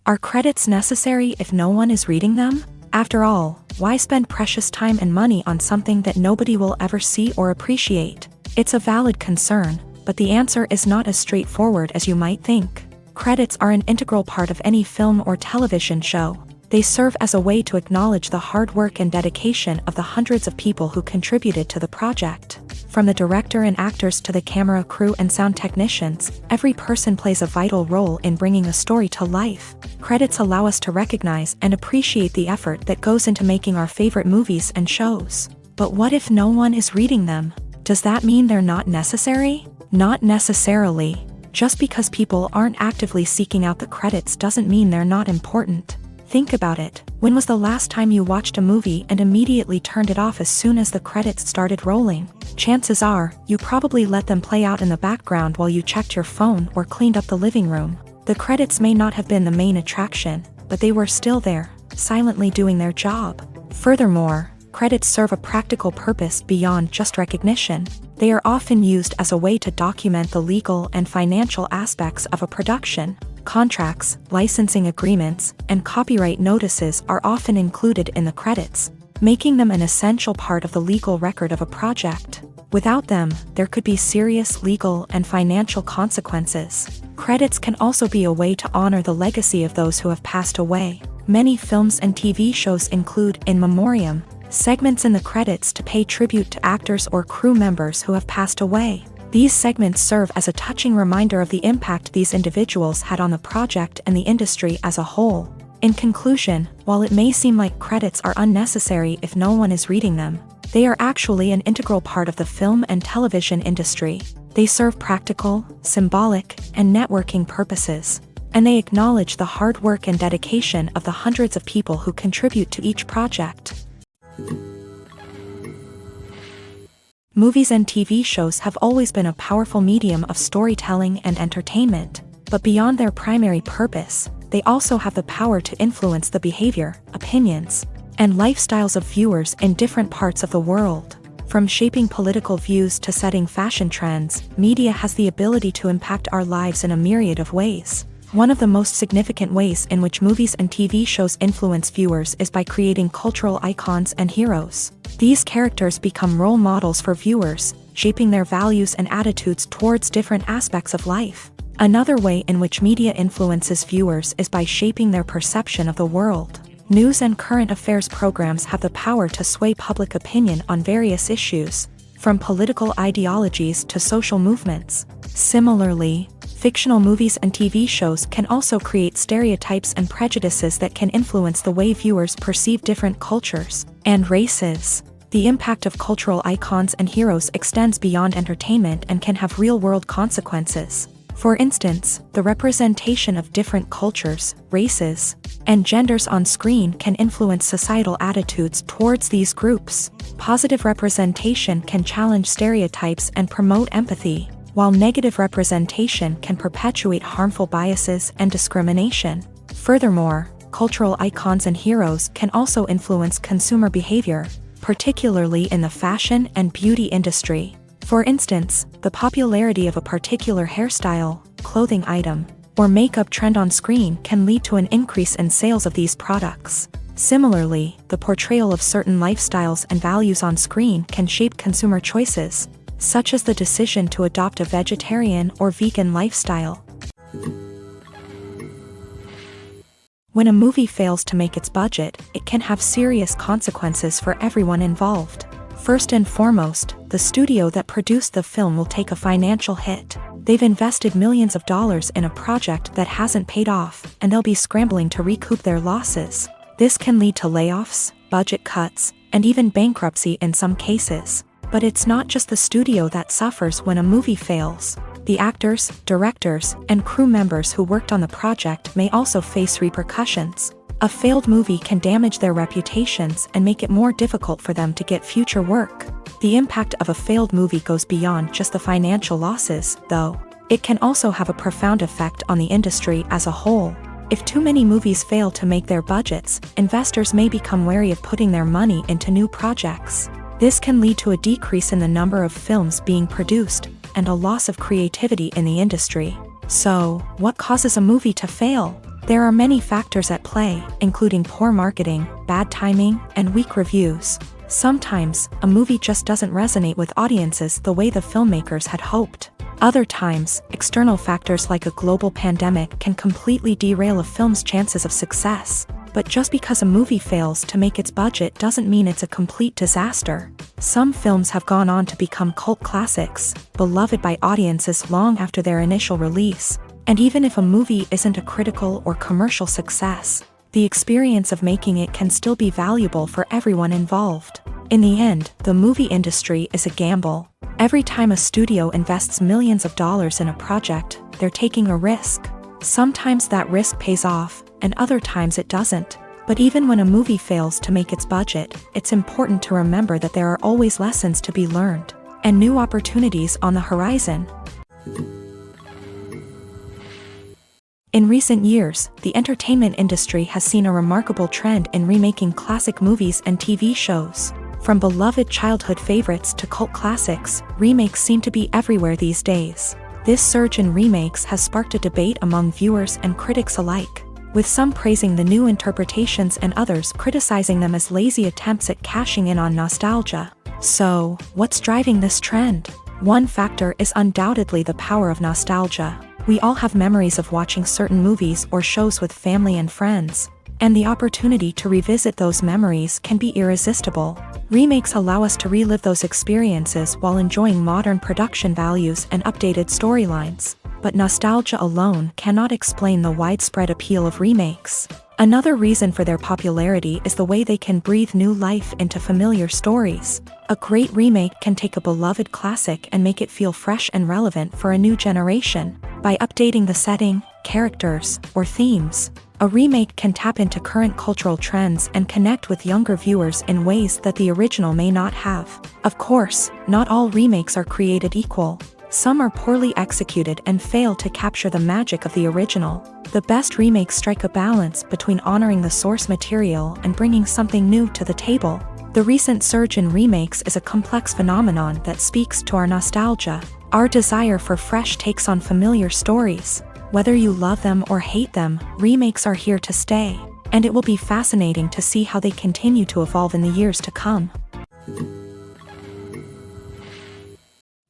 Are credits necessary if no one is reading them? After all, why spend precious time and money on something that nobody will ever see or appreciate? It's a valid concern, but the answer is not as straightforward as you might think. Credits are an integral part of any film or television show. They serve as a way to acknowledge the hard work and dedication of the hundreds of people who contributed to the project. From the director and actors to the camera crew and sound technicians, every person plays a vital role in bringing a story to life. Credits allow us to recognize and appreciate the effort that goes into making our favorite movies and shows. But what if no one is reading them? Does that mean they're not necessary? Not necessarily. Just because people aren't actively seeking out the credits doesn't mean they're not important. Think about it. When was the last time you watched a movie and immediately turned it off as soon as the credits started rolling? Chances are, you probably let them play out in the background while you checked your phone or cleaned up the living room. The credits may not have been the main attraction, but they were still there, silently doing their job. Furthermore, credits serve a practical purpose beyond just recognition. They are often used as a way to document the legal and financial aspects of a production. Contracts, licensing agreements, and copyright notices are often included in the credits, making them an essential part of the legal record of a project. Without them, there could be serious legal and financial consequences. Credits can also be a way to honor the legacy of those who have passed away. Many films and TV shows include in memoriam segments in the credits to pay tribute to actors or crew members who have passed away. These segments serve as a touching reminder of the impact these individuals had on the project and the industry as a whole. In conclusion, while it may seem like credits are unnecessary if no one is reading them, they are actually an integral part of the film and television industry. They serve practical, symbolic, and networking purposes, and they acknowledge the hard work and dedication of the hundreds of people who contribute to each project. Movies and TV shows have always been a powerful medium of storytelling and entertainment, but beyond their primary purpose, they also have the power to influence the behavior, opinions, and lifestyles of viewers in different parts of the world. From shaping political views to setting fashion trends, media has the ability to impact our lives in a myriad of ways. One of the most significant ways in which movies and TV shows influence viewers is by creating cultural icons and heroes. These characters become role models for viewers, shaping their values and attitudes towards different aspects of life. Another way in which media influences viewers is by shaping their perception of the world. News and current affairs programs have the power to sway public opinion on various issues, from political ideologies to social movements. Similarly, Fictional movies and TV shows can also create stereotypes and prejudices that can influence the way viewers perceive different cultures and races. The impact of cultural icons and heroes extends beyond entertainment and can have real-world consequences. For instance, the representation of different cultures, races, and genders on screen can influence societal attitudes towards these groups. Positive representation can challenge stereotypes and promote empathy, while negative representation can perpetuate harmful biases and discrimination. Furthermore, cultural icons and heroes can also influence consumer behavior, particularly in the fashion and beauty industry. For instance, the popularity of a particular hairstyle, clothing item, or makeup trend on screen can lead to an increase in sales of these products. Similarly, the portrayal of certain lifestyles and values on screen can shape consumer choices, such as the decision to adopt a vegetarian or vegan lifestyle. When a movie fails to make its budget, it can have serious consequences for everyone involved. First and foremost, the studio that produced the film will take a financial hit. They've invested millions of dollars in a project that hasn't paid off, and they'll be scrambling to recoup their losses. This can lead to layoffs, budget cuts, and even bankruptcy in some cases. But it's not just the studio that suffers when a movie fails. The actors, directors, and crew members who worked on the project may also face repercussions. A failed movie can damage their reputations and make it more difficult for them to get future work. The impact of a failed movie goes beyond just the financial losses, though. It can also have a profound effect on the industry as a whole. If too many movies fail to make their budgets, investors may become wary of putting their money into new projects. This can lead to a decrease in the number of films being produced, and a loss of creativity in the industry. So, what causes a movie to fail? There are many factors at play, including poor marketing, bad timing, and weak reviews. Sometimes, a movie just doesn't resonate with audiences the way the filmmakers had hoped. Other times, external factors like a global pandemic can completely derail a film's chances of success. But just because a movie fails to make its budget doesn't mean it's a complete disaster. Some films have gone on to become cult classics, beloved by audiences long after their initial release. And even if a movie isn't a critical or commercial success, the experience of making it can still be valuable for everyone involved. In the end, the movie industry is a gamble. Every time a studio invests millions of dollars in a project, they're taking a risk. Sometimes that risk pays off, and other times it doesn't. But even when a movie fails to make its budget, it's important to remember that there are always lessons to be learned, and new opportunities on the horizon. In recent years, the entertainment industry has seen a remarkable trend in remaking classic movies and TV shows. From beloved childhood favorites to cult classics, remakes seem to be everywhere these days. This surge in remakes has sparked a debate among viewers and critics alike, with some praising the new interpretations and others criticizing them as lazy attempts at cashing in on nostalgia. So, what's driving this trend? One factor is undoubtedly the power of nostalgia. We all have memories of watching certain movies or shows with family and friends, and the opportunity to revisit those memories can be irresistible. Remakes allow us to relive those experiences while enjoying modern production values and updated storylines. But nostalgia alone cannot explain the widespread appeal of remakes. Another reason for their popularity is the way they can breathe new life into familiar stories. A great remake can take a beloved classic and make it feel fresh and relevant for a new generation. By updating the setting, characters, or themes, a remake can tap into current cultural trends and connect with younger viewers in ways that the original may not have. Of course, not all remakes are created equal. Some are poorly executed and fail to capture the magic of the original. The best remakes strike a balance between honoring the source material and bringing something new to the table. The recent surge in remakes is a complex phenomenon that speaks to our nostalgia, our desire for fresh takes on familiar stories. Whether you love them or hate them, remakes are here to stay, and it will be fascinating to see how they continue to evolve in the years to come.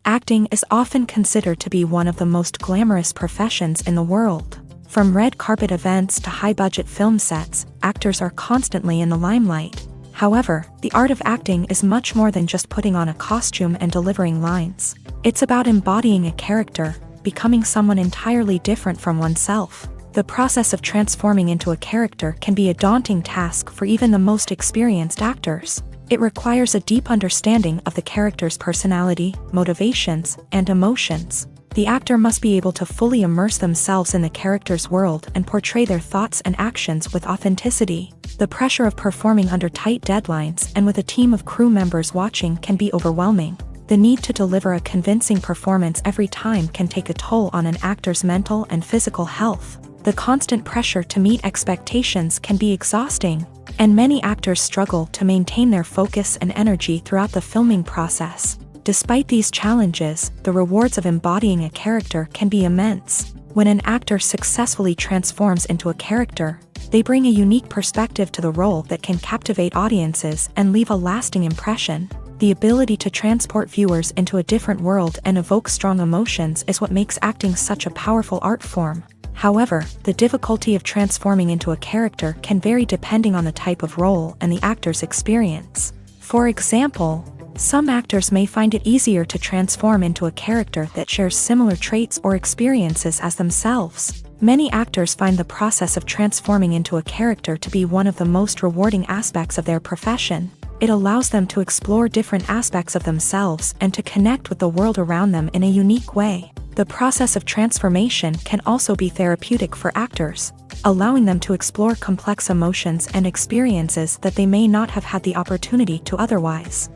Acting is often considered to be one of the most glamorous professions in the world. From red carpet events to high-budget film sets, actors are constantly in the limelight. However, the art of acting is much more than just putting on a costume and delivering lines. It's about embodying a character, becoming someone entirely different from oneself. The process of transforming into a character can be a daunting task for even the most experienced actors. It requires a deep understanding of the character's personality, motivations, and emotions. The actor must be able to fully immerse themselves in the character's world and portray their thoughts and actions with authenticity. The pressure of performing under tight deadlines and with a team of crew members watching can be overwhelming. The need to deliver a convincing performance every time can take a toll on an actor's mental and physical health. The constant pressure to meet expectations can be exhausting, and many actors struggle to maintain their focus and energy throughout the filming process. Despite these challenges, the rewards of embodying a character can be immense. When an actor successfully transforms into a character, they bring a unique perspective to the role that can captivate audiences and leave a lasting impression. The ability to transport viewers into a different world and evoke strong emotions is what makes acting such a powerful art form. However, the difficulty of transforming into a character can vary depending on the type of role and the actor's experience. For example, some actors may find it easier to transform into a character that shares similar traits or experiences as themselves. Many actors find the process of transforming into a character to be one of the most rewarding aspects of their profession. It allows them to explore different aspects of themselves and to connect with the world around them in a unique way. The process of transformation can also be therapeutic for actors, allowing them to explore complex emotions and experiences that they may not have had the opportunity to otherwise.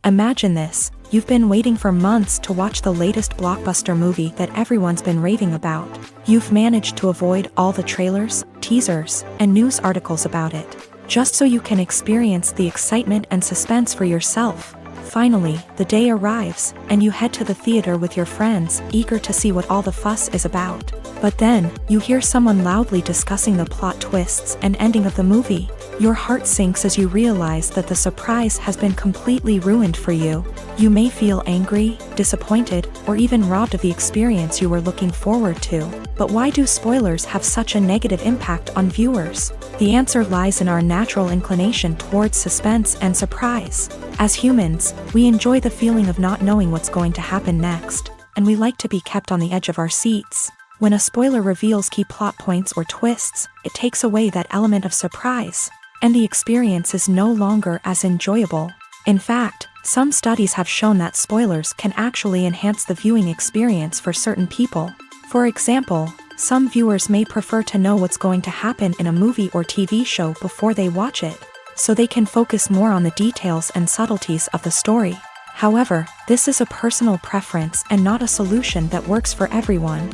Imagine this: you've been waiting for months to watch the latest blockbuster movie that everyone's been raving about. You've managed to avoid all the trailers, teasers, and news articles about it, just so you can experience the excitement and suspense for yourself. Finally, the day arrives, and you head to the theater with your friends, eager to see what all the fuss is about. But then, you hear someone loudly discussing the plot twists and ending of the movie. Your heart sinks as you realize that the surprise has been completely ruined for you. You may feel angry, disappointed, or even robbed of the experience you were looking forward to. But why do spoilers have such a negative impact on viewers? The answer lies in our natural inclination towards suspense and surprise. As humans, we enjoy the feeling of not knowing what's going to happen next, and we like to be kept on the edge of our seats. When a spoiler reveals key plot points or twists, it takes away that element of surprise, and the experience is no longer as enjoyable. In fact, some studies have shown that spoilers can actually enhance the viewing experience for certain people. For example, some viewers may prefer to know what's going to happen in a movie or TV show before they watch it, so they can focus more on the details and subtleties of the story. However, this is a personal preference and not a solution that works for everyone.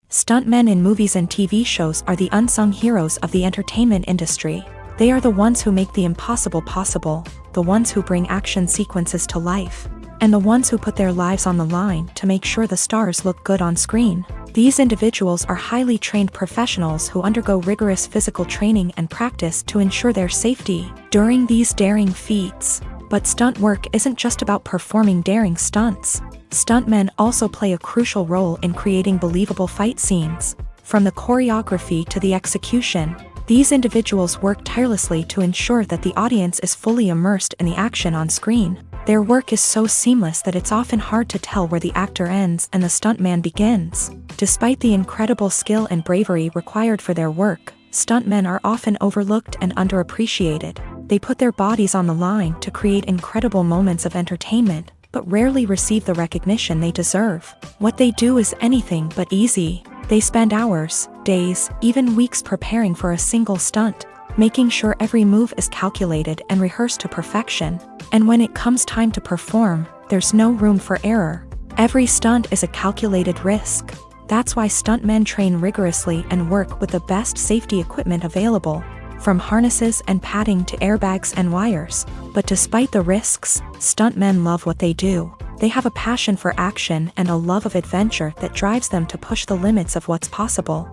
Stuntmen in movies and TV shows are the unsung heroes of the entertainment industry. They are the ones who make the impossible possible, the ones who bring action sequences to life, and the ones who put their lives on the line to make sure the stars look good on screen. These individuals are highly trained professionals who undergo rigorous physical training and practice to ensure their safety during these daring feats. But stunt work isn't just about performing daring stunts. Stuntmen also play a crucial role in creating believable fight scenes. From the choreography to the execution, these individuals work tirelessly to ensure that the audience is fully immersed in the action on screen. Their work is so seamless that it's often hard to tell where the actor ends and the stuntman begins. Despite the incredible skill and bravery required for their work, stuntmen are often overlooked and underappreciated. They put their bodies on the line to create incredible moments of entertainment, but rarely receive the recognition they deserve. What they do is anything but easy. They spend hours, days, even weeks preparing for a single stunt, making sure every move is calculated and rehearsed to perfection. And when it comes time to perform, there's no room for error. Every stunt is a calculated risk. That's why stuntmen train rigorously and work with the best safety equipment available, from harnesses and padding to airbags and wires. But despite the risks, stuntmen love what they do. They have a passion for action and a love of adventure that drives them to push the limits of what's possible.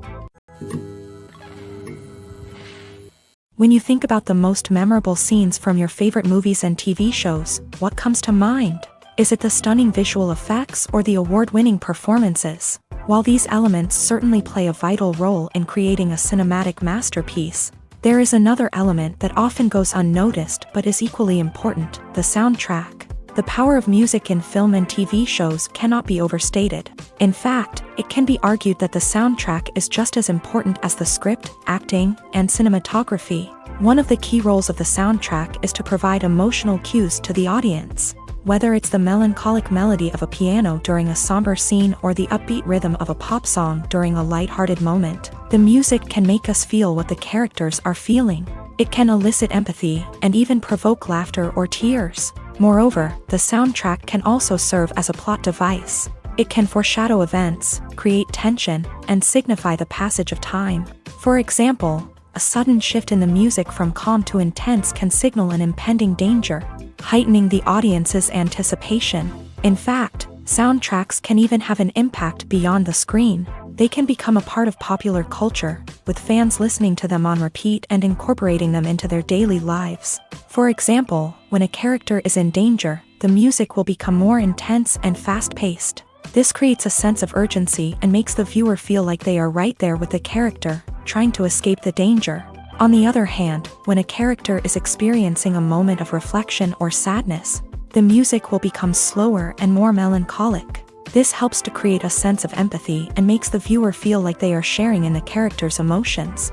When you think about the most memorable scenes from your favorite movies and TV shows, what comes to mind? Is it the stunning visual effects or the award-winning performances? While these elements certainly play a vital role in creating a cinematic masterpiece, There is another element that often goes unnoticed but is equally important: the soundtrack. The power of music in film and TV shows cannot be overstated. In fact, it can be argued that the soundtrack is just as important as the script, acting, and cinematography. One of the key roles of the soundtrack is to provide emotional cues to the audience. Whether it's the melancholic melody of a piano during a somber scene or the upbeat rhythm of a pop song during a lighthearted moment, the music can make us feel what the characters are feeling. It can elicit empathy and even provoke laughter or tears. Moreover, the soundtrack can also serve as a plot device. It can foreshadow events, create tension, and signify the passage of time. For example, a sudden shift in the music from calm to intense can signal an impending danger, heightening the audience's anticipation. In fact, soundtracks can even have an impact beyond the screen. They can become a part of popular culture, with fans listening to them on repeat and incorporating them into their daily lives. For example, when a character is in danger, the music will become more intense and fast-paced. This creates a sense of urgency and makes the viewer feel like they are right there with the character, trying to escape the danger. On the other hand, when a character is experiencing a moment of reflection or sadness, the music will become slower and more melancholic. This helps to create a sense of empathy and makes the viewer feel like they are sharing in the character's emotions.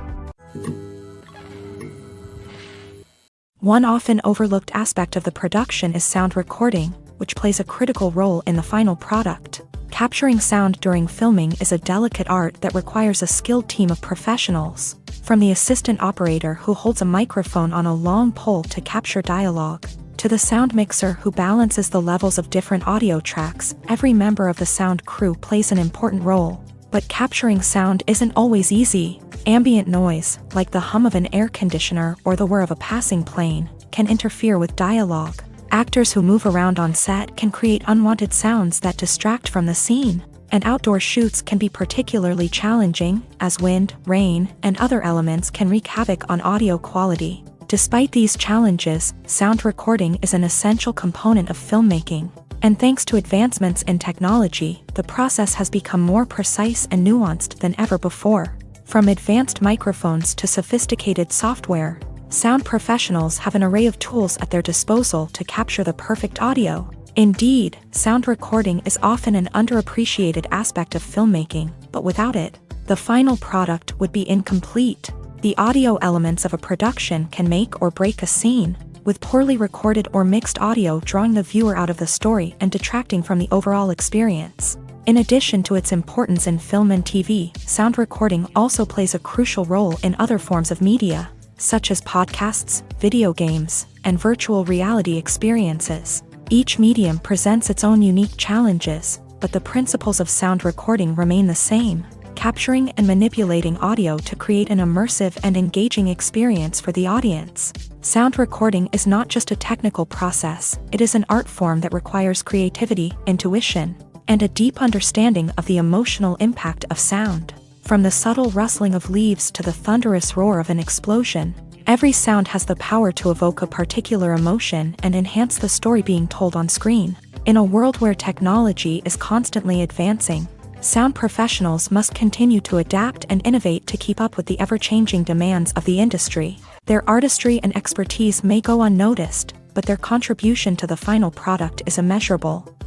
One often overlooked aspect of the production is sound recording, which plays a critical role in the final product. Capturing sound during filming is a delicate art that requires a skilled team of professionals. From the assistant operator who holds a microphone on a long pole to capture dialogue, to the sound mixer who balances the levels of different audio tracks, every member of the sound crew plays an important role. But capturing sound isn't always easy. Ambient noise, like the hum of an air conditioner or the whir of a passing plane, can interfere with dialogue. Actors who move around on set can create unwanted sounds that distract from the scene. And outdoor shoots can be particularly challenging, as wind, rain, and other elements can wreak havoc on audio quality. Despite these challenges, sound recording is an essential component of filmmaking. And thanks to advancements in technology, the process has become more precise and nuanced than ever before. From advanced microphones to sophisticated software, sound professionals have an array of tools at their disposal to capture the perfect audio. Indeed, sound recording is often an underappreciated aspect of filmmaking, but without it, the final product would be incomplete. The audio elements of a production can make or break a scene, with poorly recorded or mixed audio drawing the viewer out of the story and detracting from the overall experience. In addition to its importance in film and TV, sound recording also plays a crucial role in other forms of media, such as podcasts, video games, and virtual reality experiences. Each medium presents its own unique challenges, but the principles of sound recording remain the same: capturing and manipulating audio to create an immersive and engaging experience for the audience. Sound recording is not just a technical process, it is an art form that requires creativity, intuition, and a deep understanding of the emotional impact of sound. From the subtle rustling of leaves to the thunderous roar of an explosion, every sound has the power to evoke a particular emotion and enhance the story being told on screen. In a world where technology is constantly advancing, sound professionals must continue to adapt and innovate to keep up with the ever-changing demands of the industry. Their artistry and expertise may go unnoticed, but their contribution to the final product is immeasurable.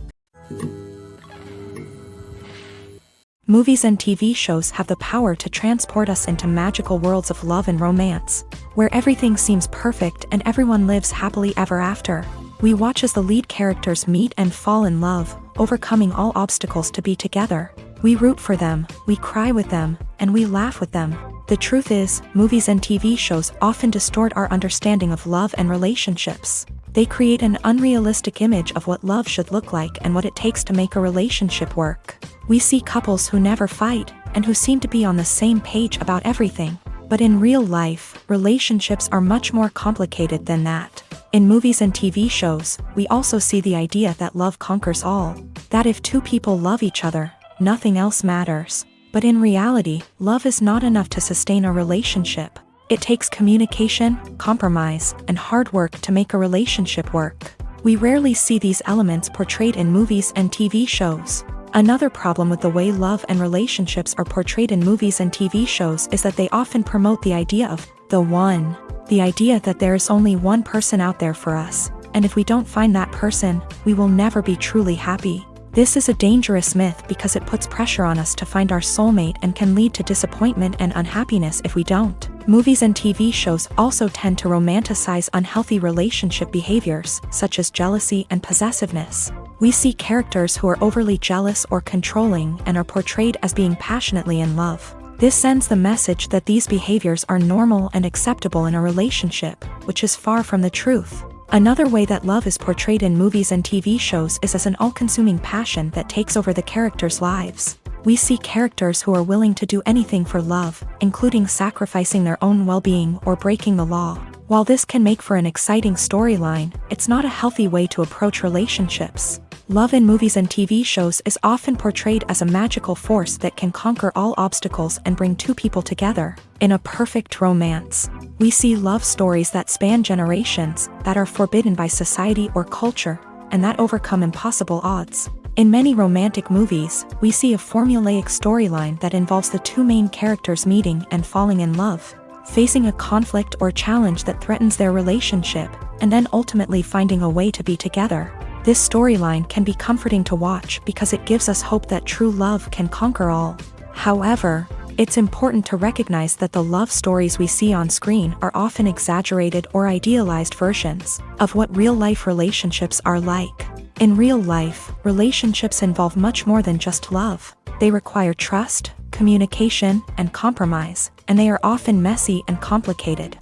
Movies and TV shows have the power to transport us into magical worlds of love and romance, where everything seems perfect and everyone lives happily ever after. We watch as the lead characters meet and fall in love, overcoming all obstacles to be together. We root for them, we cry with them, and we laugh with them. The truth is, movies and TV shows often distort our understanding of love and relationships. They create an unrealistic image of what love should look like and what it takes to make a relationship work. We see couples who never fight, and who seem to be on the same page about everything. But in real life, relationships are much more complicated than that. In movies and TV shows, we also see the idea that love conquers all. That if two people love each other, nothing else matters. But in reality, love is not enough to sustain a relationship. It takes communication, compromise, and hard work to make a relationship work. We rarely see these elements portrayed in movies and TV shows. Another problem with the way love and relationships are portrayed in movies and TV shows is that they often promote the idea of the The one. The idea that there is only one person out there for us, and if we don't find that person, we will never be truly happy. This is a dangerous myth because it puts pressure on us to find our soulmate and can lead to disappointment and unhappiness if we don't. Movies and TV shows also tend to romanticize unhealthy relationship behaviors, such as jealousy and possessiveness. We see characters who are overly jealous or controlling and are portrayed as being passionately in love. This sends the message that these behaviors are normal and acceptable in a relationship, which is far from the truth. Another way that love is portrayed in movies and TV shows is as an all-consuming passion that takes over the characters' lives. We see characters who are willing to do anything for love, including sacrificing their own well-being or breaking the law. While this can make for an exciting storyline, it's not a healthy way to approach relationships. Love in movies and TV shows is often portrayed as a magical force that can conquer all obstacles and bring two people together. In a perfect romance, we see love stories that span generations, that are forbidden by society or culture, and that overcome impossible odds. In many romantic movies, we see a formulaic storyline that involves the two main characters meeting and falling in love, facing a conflict or challenge that threatens their relationship, and then ultimately finding a way to be together. This storyline can be comforting to watch because it gives us hope that true love can conquer all. However, it's important to recognize that the love stories we see on screen are often exaggerated or idealized versions of what real-life relationships are like. In real life, relationships involve much more than just love. They require trust, communication, and compromise, and they are often messy and complicated.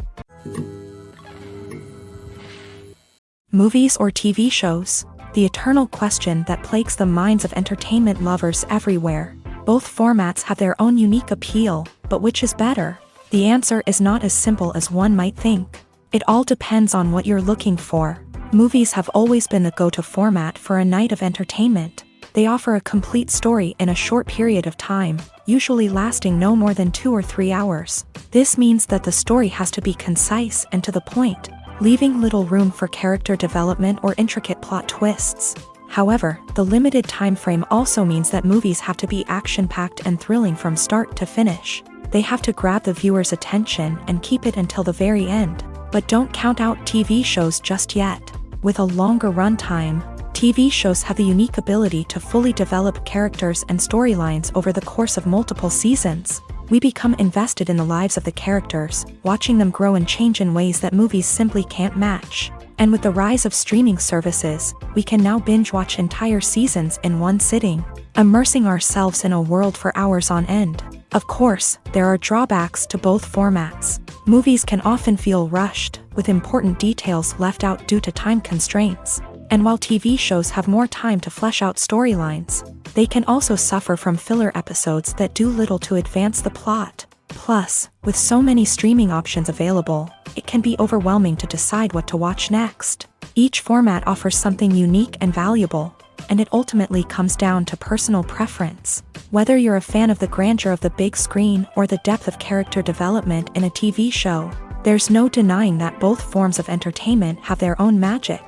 Movies or TV shows? The eternal question that plagues the minds of entertainment lovers everywhere. Both formats have their own unique appeal, but which is better? The answer is not as simple as one might think. It all depends on what you're looking for. Movies have always been the go-to format for a night of entertainment. They offer a complete story in a short period of time, usually lasting no more than 2 or 3 hours. This means that the story has to be concise and to the point, leaving little room for character development or intricate plot twists. However, the limited time frame also means that movies have to be action-packed and thrilling from start to finish. They have to grab the viewer's attention and keep it until the very end. But don't count out TV shows just yet. With a longer runtime, TV shows have the unique ability to fully develop characters and storylines over the course of multiple seasons. We become invested in the lives of the characters, watching them grow and change in ways that movies simply can't match. And with the rise of streaming services, we can now binge-watch entire seasons in one sitting, immersing ourselves in a world for hours on end. Of course, there are drawbacks to both formats. Movies can often feel rushed, with important details left out due to time constraints. And while TV shows have more time to flesh out storylines, they can also suffer from filler episodes that do little to advance the plot. Plus, with so many streaming options available, it can be overwhelming to decide what to watch next. Each format offers something unique and valuable, and it ultimately comes down to personal preference. Whether you're a fan of the grandeur of the big screen or the depth of character development in a TV show, there's no denying that both forms of entertainment have their own magic.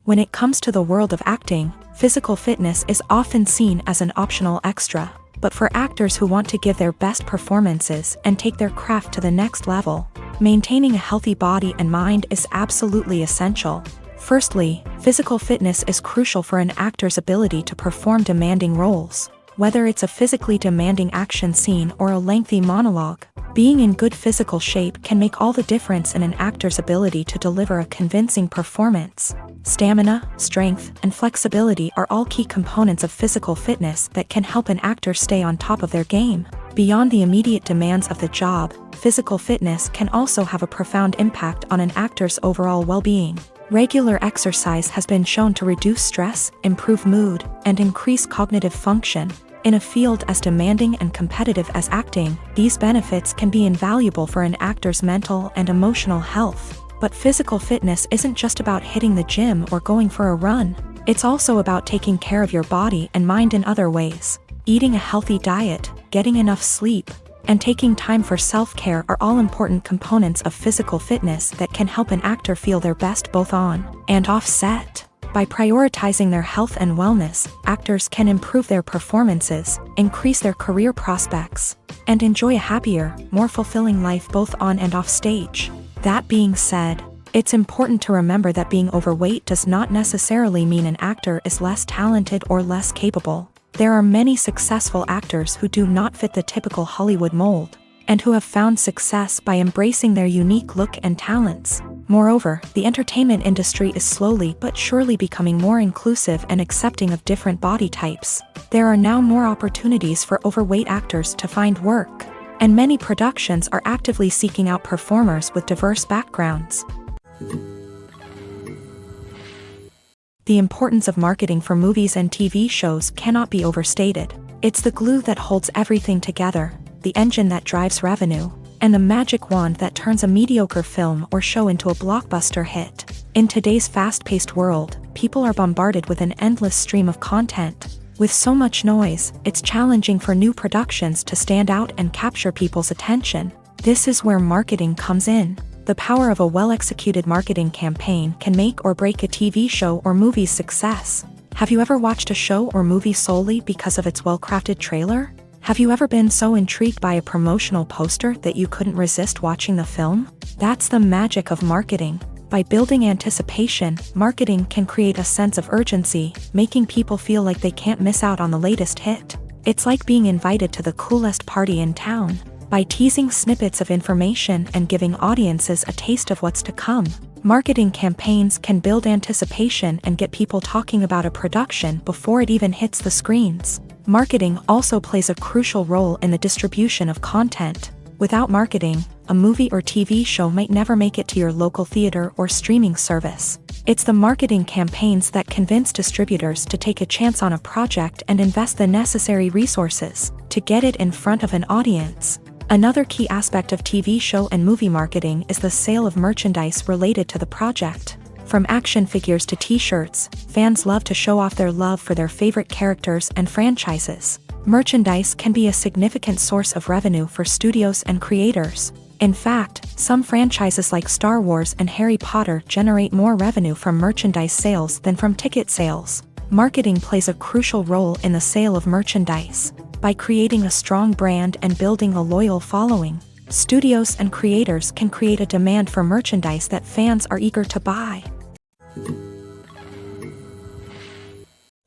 When it comes to the world of acting, physical fitness is often seen as an optional extra. But for actors who want to give their best performances and take their craft to the next level, maintaining a healthy body and mind is absolutely essential. Firstly, physical fitness is crucial for an actor's ability to perform demanding roles. Whether it's a physically demanding action scene or a lengthy monologue, being in good physical shape can make all the difference in an actor's ability to deliver a convincing performance. Stamina, strength, and flexibility are all key components of physical fitness that can help an actor stay on top of their game. Beyond the immediate demands of the job, physical fitness can also have a profound impact on an actor's overall well-being. Regular exercise has been shown to reduce stress, improve mood, and increase cognitive function. In a field as demanding and competitive as acting, these benefits can be invaluable for an actor's mental and emotional health. But physical fitness isn't just about hitting the gym or going for a run. It's also about taking care of your body and mind in other ways. Eating a healthy diet, getting enough sleep, and taking time for self-care are all important components of physical fitness that can help an actor feel their best both on and off set. By prioritizing their health and wellness, actors can improve their performances, increase their career prospects, and enjoy a happier, more fulfilling life both on and off stage. That being said, it's important to remember that being overweight does not necessarily mean an actor is less talented or less capable. There are many successful actors who do not fit the typical Hollywood mold, and who have found success by embracing their unique look and talents. Moreover, the entertainment industry is slowly but surely becoming more inclusive and accepting of different body types. There are now more opportunities for overweight actors to find work, and many productions are actively seeking out performers with diverse backgrounds. The importance of marketing for movies and TV shows cannot be overstated. It's the glue that holds everything together, the engine that drives revenue, and the magic wand that turns a mediocre film or show into a blockbuster hit. In today's fast-paced world, people are bombarded with an endless stream of content. With so much noise, it's challenging for new productions to stand out and capture people's attention. This is where marketing comes in. The power of a well-executed marketing campaign can make or break a TV show or movie's success. Have you ever watched a show or movie solely because of its well-crafted trailer? Have you ever been so intrigued by a promotional poster that you couldn't resist watching the film? That's the magic of marketing. By building anticipation, marketing can create a sense of urgency, making people feel like they can't miss out on the latest hit. It's like being invited to the coolest party in town. By teasing snippets of information and giving audiences a taste of what's to come, marketing campaigns can build anticipation and get people talking about a production before it even hits the screens. Marketing also plays a crucial role in the distribution of content. Without marketing, a movie or TV show might never make it to your local theater or streaming service. It's the marketing campaigns that convince distributors to take a chance on a project and invest the necessary resources to get it in front of an audience. Another key aspect of TV show and movie marketing is the sale of merchandise related to the project. From action figures to t-shirts, fans love to show off their love for their favorite characters and franchises. Merchandise can be a significant source of revenue for studios and creators. In fact, some franchises like Star Wars and Harry Potter generate more revenue from merchandise sales than from ticket sales. Marketing plays a crucial role in the sale of merchandise. By creating a strong brand and building a loyal following, studios and creators can create a demand for merchandise that fans are eager to buy.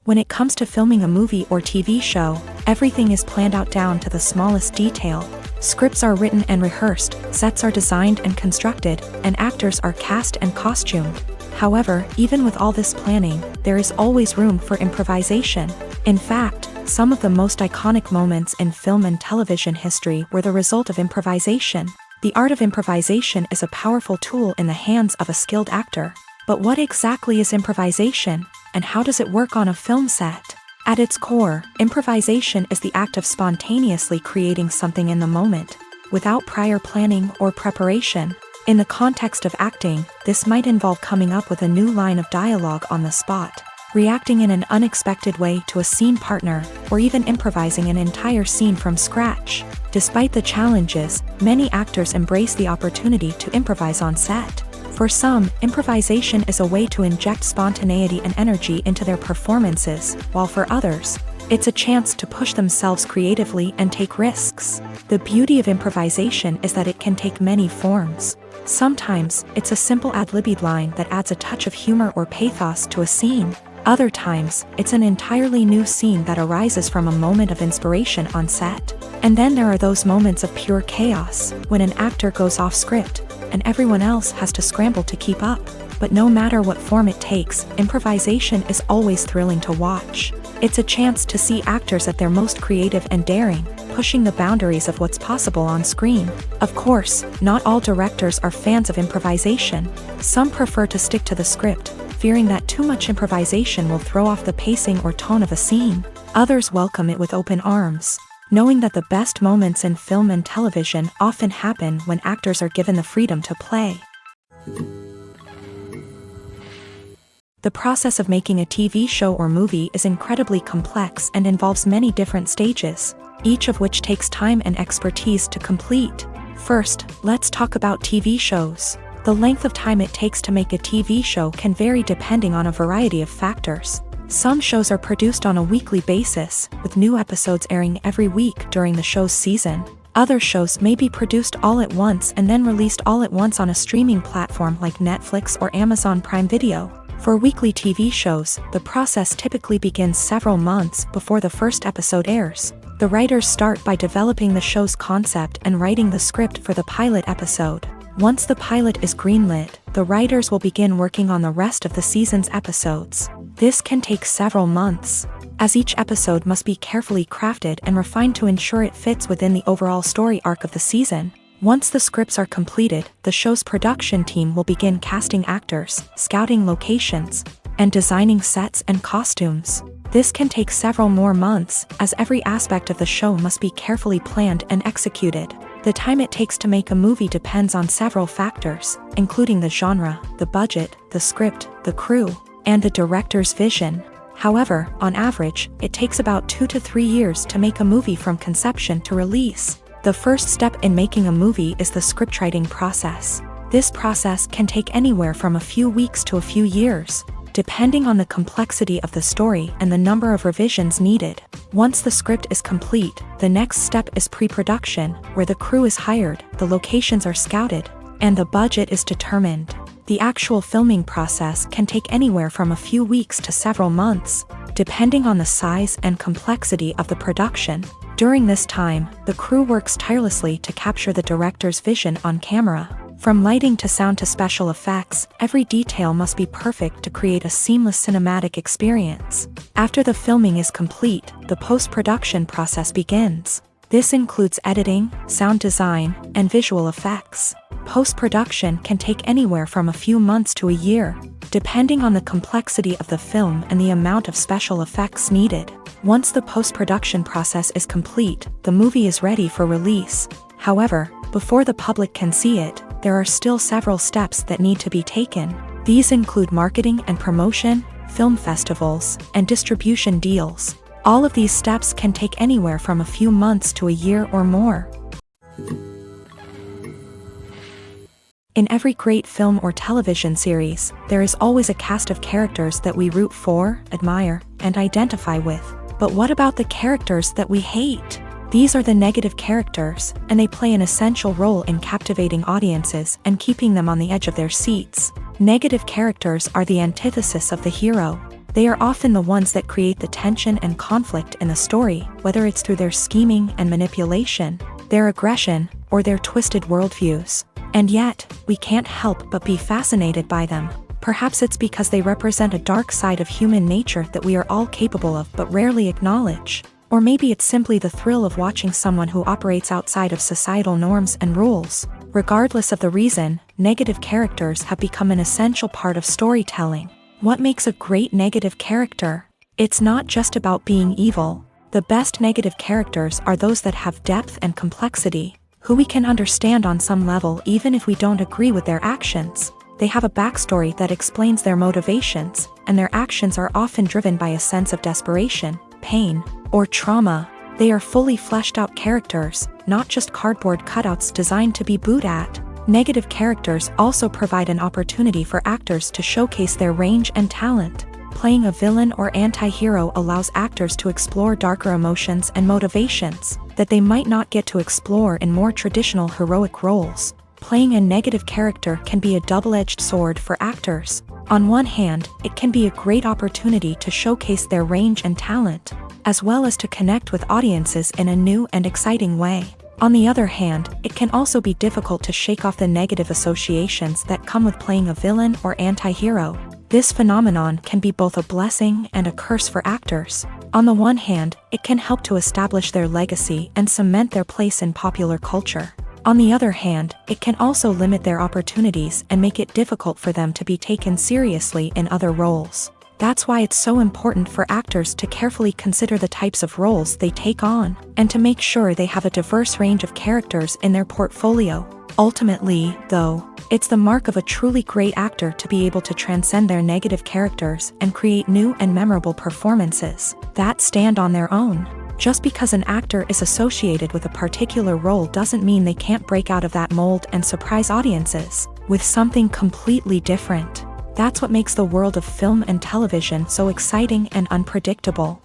When it comes to filming a movie or TV show, everything is planned out down to the smallest detail. Scripts are written and rehearsed, sets are designed and constructed, and actors are cast and costumed. However, even with all this planning, there is always room for improvisation. In fact, some of the most iconic moments in film and television history were the result of improvisation. The art of improvisation is a powerful tool in the hands of a skilled actor. But what exactly is improvisation, and how does it work on a film set? At its core, improvisation is the act of spontaneously creating something in the moment, without prior planning or preparation. In the context of acting, this might involve coming up with a new line of dialogue on the spot, reacting in an unexpected way to a scene partner, or even improvising an entire scene from scratch. Despite the challenges, many actors embrace the opportunity to improvise on set. For some, improvisation is a way to inject spontaneity and energy into their performances, while for others, it's a chance to push themselves creatively and take risks. The beauty of improvisation is that it can take many forms. Sometimes, it's a simple ad-libbed line that adds a touch of humor or pathos to a scene. Other times, it's an entirely new scene that arises from a moment of inspiration on set. And then there are those moments of pure chaos, when an actor goes off script, and everyone else has to scramble to keep up. But no matter what form it takes, improvisation is always thrilling to watch. It's a chance to see actors at their most creative and daring, pushing the boundaries of what's possible on screen. Of course, not all directors are fans of improvisation. Some prefer to stick to the script, fearing that too much improvisation will throw off the pacing or tone of a scene. Others welcome it with open arms, knowing that the best moments in film and television often happen when actors are given the freedom to play. The process of making a TV show or movie is incredibly complex and involves many different stages, each of which takes time and expertise to complete. First, let's talk about TV shows. The length of time it takes to make a TV show can vary depending on a variety of factors. Some shows are produced on a weekly basis, with new episodes airing every week during the show's season. Other shows may be produced all at once and then released all at once on a streaming platform like Netflix or Amazon Prime Video. For weekly TV shows, the process typically begins several months before the first episode airs. The writers start by developing the show's concept and writing the script for the pilot episode. Once the pilot is greenlit, the writers will begin working on the rest of the season's episodes. This can take several months, as each episode must be carefully crafted and refined to ensure it fits within the overall story arc of the season. Once the scripts are completed, the show's production team will begin casting actors, scouting locations, and designing sets and costumes. This can take several more months, as every aspect of the show must be carefully planned and executed. The time it takes to make a movie depends on several factors, including the genre, the budget, the script, the crew, and the director's vision. However, on average, it takes about 2 to 3 years to make a movie from conception to release. The first step in making a movie is the scriptwriting process. This process can take anywhere from a few weeks to a few years, depending on the complexity of the story and the number of revisions needed. Once the script is complete, the next step is pre-production, where the crew is hired, the locations are scouted, and the budget is determined. The actual filming process can take anywhere from a few weeks to several months, depending on the size and complexity of the production. During this time, the crew works tirelessly to capture the director's vision on camera. From lighting to sound to special effects, every detail must be perfect to create a seamless cinematic experience. After the filming is complete, the post-production process begins. This includes editing, sound design, and visual effects. Post-production can take anywhere from a few months to a year, depending on the complexity of the film and the amount of special effects needed. Once the post-production process is complete, the movie is ready for release. However, before the public can see it, there are still several steps that need to be taken. These include marketing and promotion, film festivals, and distribution deals. All of these steps can take anywhere from a few months to a year or more. In every great film or television series, there is always a cast of characters that we root for, admire, and identify with. But what about the characters that we hate? These are the negative characters, and they play an essential role in captivating audiences and keeping them on the edge of their seats. Negative characters are the antithesis of the hero. They are often the ones that create the tension and conflict in the story, whether it's through their scheming and manipulation, their aggression, or their twisted worldviews. And yet, we can't help but be fascinated by them. Perhaps it's because they represent a dark side of human nature that we are all capable of but rarely acknowledge. Or maybe it's simply the thrill of watching someone who operates outside of societal norms and rules. Regardless of the reason, negative characters have become an essential part of storytelling. What makes a great negative character? It's not just about being evil. The best negative characters are those that have depth and complexity, who we can understand on some level even if we don't agree with their actions. They have a backstory that explains their motivations, and their actions are often driven by a sense of desperation, pain, or trauma. They are fully fleshed out characters, not just cardboard cutouts designed to be booed at. Negative characters also provide an opportunity for actors to showcase their range and talent. Playing a villain or anti-hero allows actors to explore darker emotions and motivations that they might not get to explore in more traditional heroic roles. Playing a negative character can be a double-edged sword for actors. On one hand, it can be a great opportunity to showcase their range and talent, as well as to connect with audiences in a new and exciting way. On the other hand, it can also be difficult to shake off the negative associations that come with playing a villain or anti-hero. This phenomenon can be both a blessing and a curse for actors. On the one hand, it can help to establish their legacy and cement their place in popular culture. On the other hand, it can also limit their opportunities and make it difficult for them to be taken seriously in other roles. That's why it's so important for actors to carefully consider the types of roles they take on, and to make sure they have a diverse range of characters in their portfolio. Ultimately, though, it's the mark of a truly great actor to be able to transcend their negative characters and create new and memorable performances that stand on their own. Just because an actor is associated with a particular role doesn't mean they can't break out of that mold and surprise audiences. with something completely different. That's what makes the world of film and television so exciting and unpredictable.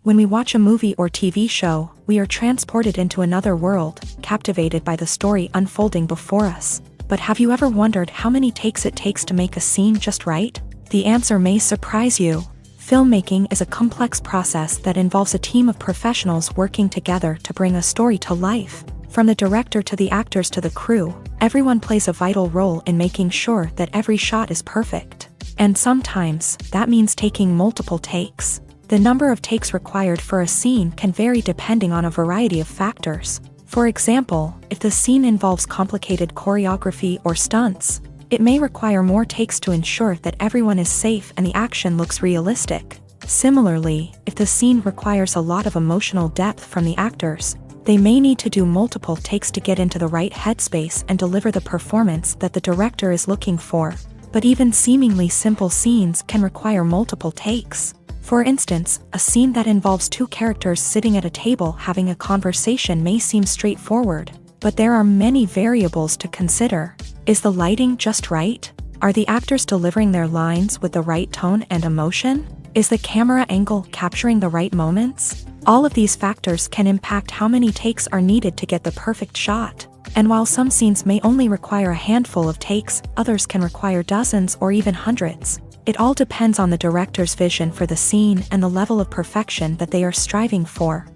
When we watch a movie or TV show, we are transported into another world, captivated by the story unfolding before us. But have you ever wondered how many takes it takes to make a scene just right? The answer may surprise you. Filmmaking is a complex process that involves a team of professionals working together to bring a story to life. From the director to the actors to the crew, everyone plays a vital role in making sure that every shot is perfect. And sometimes, that means taking multiple takes. The number of takes required for a scene can vary depending on a variety of factors. For example, if the scene involves complicated choreography or stunts, it may require more takes to ensure that everyone is safe and the action looks realistic. Similarly, if the scene requires a lot of emotional depth from the actors, they may need to do multiple takes to get into the right headspace and deliver the performance that the director is looking for. But even seemingly simple scenes can require multiple takes. For instance, a scene that involves two characters sitting at a table having a conversation may seem straightforward, but there are many variables to consider. Is the lighting just right? Are the actors delivering their lines with the right tone and emotion? Is the camera angle capturing the right moments? All of these factors can impact how many takes are needed to get the perfect shot. And while some scenes may only require a handful of takes, others can require dozens or even hundreds. It all depends on the director's vision for the scene and the level of perfection that they are striving for.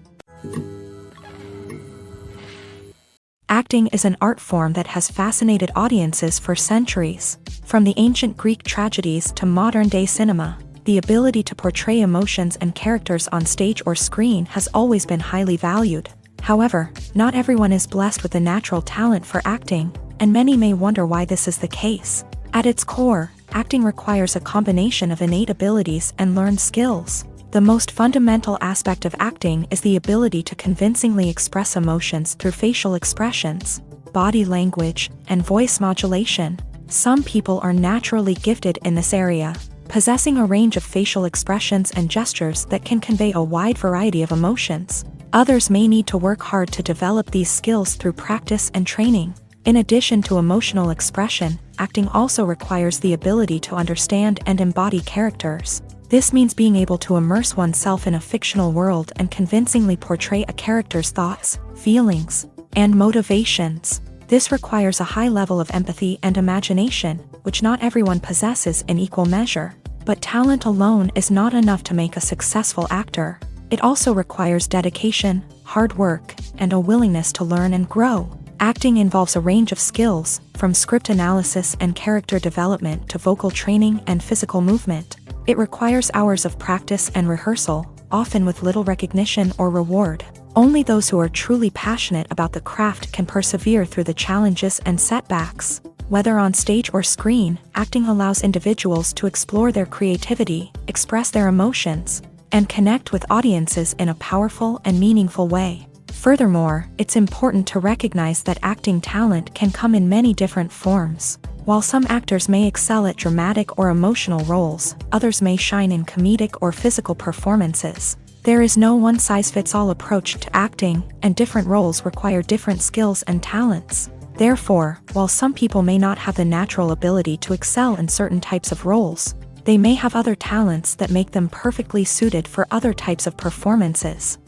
Acting is an art form that has fascinated audiences for centuries. From the ancient Greek tragedies to modern-day cinema, the ability to portray emotions and characters on stage or screen has always been highly valued. However, not everyone is blessed with a natural talent for acting, and many may wonder why this is the case. At its core, acting requires a combination of innate abilities and learned skills. The most fundamental aspect of acting is the ability to convincingly express emotions through facial expressions, body language, and voice modulation. Some people are naturally gifted in this area, possessing a range of facial expressions and gestures that can convey a wide variety of emotions. Others may need to work hard to develop these skills through practice and training. In addition to emotional expression, acting also requires the ability to understand and embody characters. This means being able to immerse oneself in a fictional world and convincingly portray a character's thoughts, feelings, and motivations. This requires a high level of empathy and imagination, which not everyone possesses in equal measure. But talent alone is not enough to make a successful actor. It also requires dedication, hard work, and a willingness to learn and grow. Acting involves a range of skills, from script analysis and character development to vocal training and physical movement. It requires hours of practice and rehearsal, often with little recognition or reward. Only those who are truly passionate about the craft can persevere through the challenges and setbacks. Whether on stage or screen, acting allows individuals to explore their creativity, express their emotions, and connect with audiences in a powerful and meaningful way. Furthermore, it's important to recognize that acting talent can come in many different forms. While some actors may excel at dramatic or emotional roles, others may shine in comedic or physical performances. There is no one-size-fits-all approach to acting, and different roles require different skills and talents. Therefore, while some people may not have the natural ability to excel in certain types of roles, they may have other talents that make them perfectly suited for other types of performances.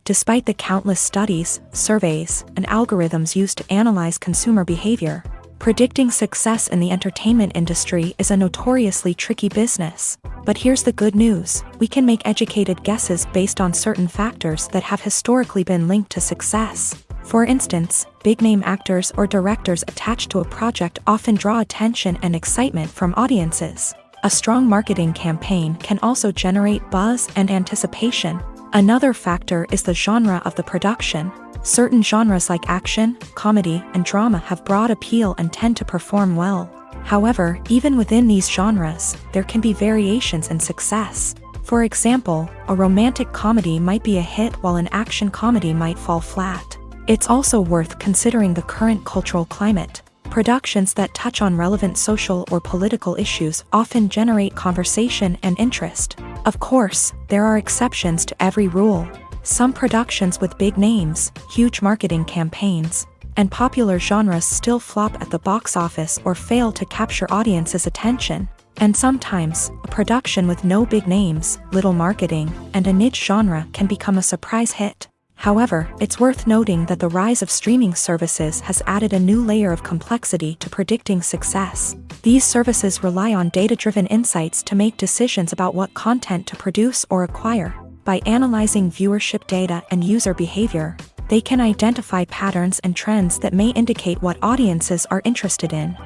Despite the countless studies, surveys, and algorithms used to analyze consumer behavior, predicting success in the entertainment industry is a notoriously tricky business. But here's the good news: we can make educated guesses based on certain factors that have historically been linked to success. For instance, big-name actors or directors attached to a project often draw attention and excitement from audiences. A strong marketing campaign can also generate buzz and anticipation. Another factor is the genre of the production. Certain genres like action, comedy, and drama have broad appeal and tend to perform well. However, even within these genres, there can be variations in success. For example, a romantic comedy might be a hit while an action comedy might fall flat. It's also worth considering the current cultural climate. Productions that touch on relevant social or political issues often generate conversation and interest. Of course, there are exceptions to every rule. Some productions with big names, huge marketing campaigns, and popular genres still flop at the box office or fail to capture audiences' attention. And sometimes, a production with no big names, little marketing, and a niche genre can become a surprise hit. However, it's worth noting that the rise of streaming services has added a new layer of complexity to predicting success. These services rely on data-driven insights to make decisions about what content to produce or acquire. By analyzing viewership data and user behavior, they can identify patterns and trends that may indicate what audiences are interested in.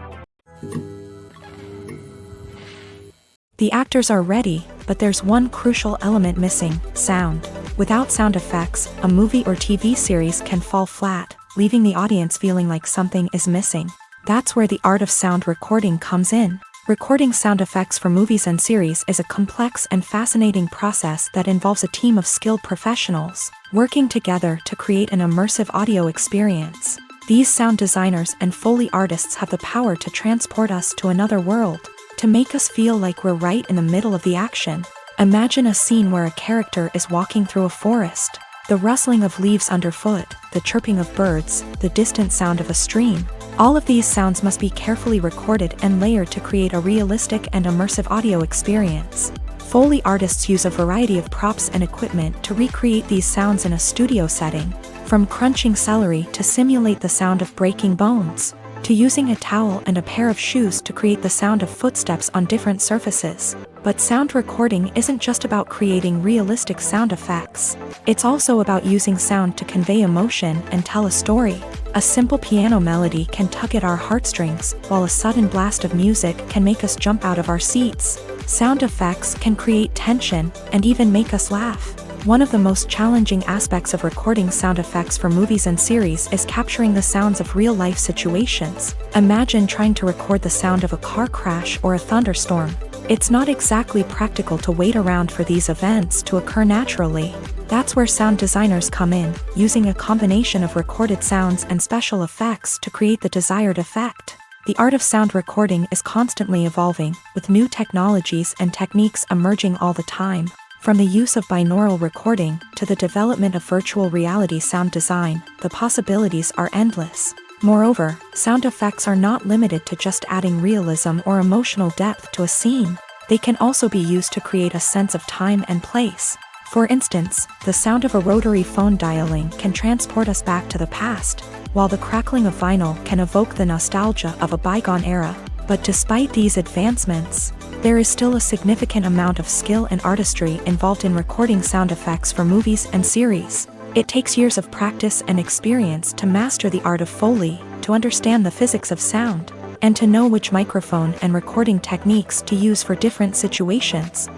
The actors are ready, but there's one crucial element missing: sound. Without sound effects, a movie or TV series can fall flat, leaving the audience feeling like something is missing. That's where the art of sound recording comes in. Recording sound effects for movies and series is a complex and fascinating process that involves a team of skilled professionals working together to create an immersive audio experience. These sound designers and Foley artists have the power to transport us to another world, to make us feel like we're right in the middle of the action. Imagine a scene where a character is walking through a forest. The rustling of leaves underfoot, the chirping of birds, the distant sound of a stream. All of these sounds must be carefully recorded and layered to create a realistic and immersive audio experience. Foley artists use a variety of props and equipment to recreate these sounds in a studio setting, from crunching celery to simulate the sound of breaking bones, to using a towel and a pair of shoes to create the sound of footsteps on different surfaces. But sound recording isn't just about creating realistic sound effects. It's also about using sound to convey emotion and tell a story. A simple piano melody can tug at our heartstrings, while a sudden blast of music can make us jump out of our seats. Sound effects can create tension and even make us laugh. One of the most challenging aspects of recording sound effects for movies and series is capturing the sounds of real-life situations. Imagine trying to record the sound of a car crash or a thunderstorm. It's not exactly practical to wait around for these events to occur naturally. That's where sound designers come in, using a combination of recorded sounds and special effects to create the desired effect. The art of sound recording is constantly evolving, with new technologies and techniques emerging all the time. From the use of binaural recording to the development of virtual reality sound design, the possibilities are endless. Moreover, sound effects are not limited to just adding realism or emotional depth to a scene. They can also be used to create a sense of time and place. For instance, the sound of a rotary phone dialing can transport us back to the past, while the crackling of vinyl can evoke the nostalgia of a bygone era. But despite these advancements, there is still a significant amount of skill and artistry involved in recording sound effects for movies and series. It takes years of practice and experience to master the art of Foley, to understand the physics of sound, and to know which microphone and recording techniques to use for different situations.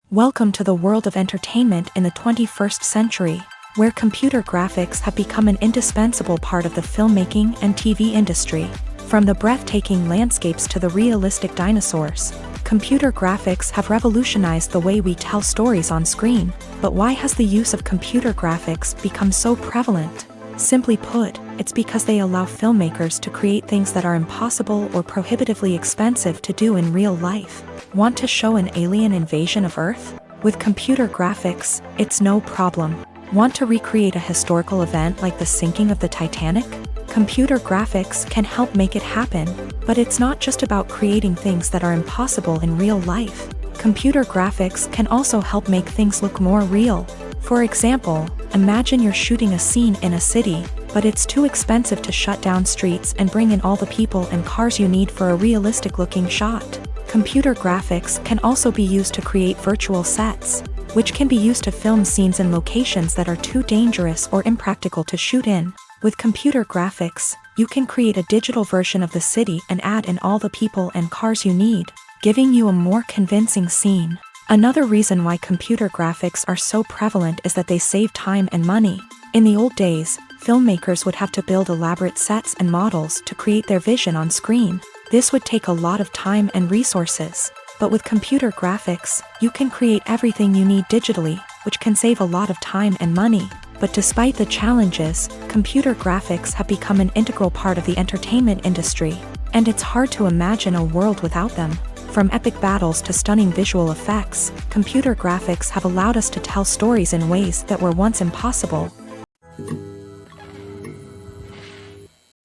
Welcome to the world of entertainment in the 21st century, where computer graphics have become an indispensable part of the filmmaking and TV industry. From the breathtaking landscapes to the realistic dinosaurs, computer graphics have revolutionized the way we tell stories on screen. But why has the use of computer graphics become so prevalent? Simply put, it's because they allow filmmakers to create things that are impossible or prohibitively expensive to do in real life. Want to show an alien invasion of Earth? With computer graphics, it's no problem. Want to recreate a historical event like the sinking of the Titanic? Computer graphics can help make it happen, but it's not just about creating things that are impossible in real life. Computer graphics can also help make things look more real. For example, imagine you're shooting a scene in a city, but it's too expensive to shut down streets and bring in all the people and cars you need for a realistic-looking shot. Computer graphics can also be used to create virtual sets, which can be used to film scenes in locations that are too dangerous or impractical to shoot in. With computer graphics, you can create a digital version of the city and add in all the people and cars you need, giving you a more convincing scene. Another reason why computer graphics are so prevalent is that they save time and money. In the old days, filmmakers would have to build elaborate sets and models to create their vision on screen. This would take a lot of time and resources. But with computer graphics, you can create everything you need digitally, which can save a lot of time and money. But despite the challenges, computer graphics have become an integral part of the entertainment industry, and it's hard to imagine a world without them. From epic battles to stunning visual effects, computer graphics have allowed us to tell stories in ways that were once impossible.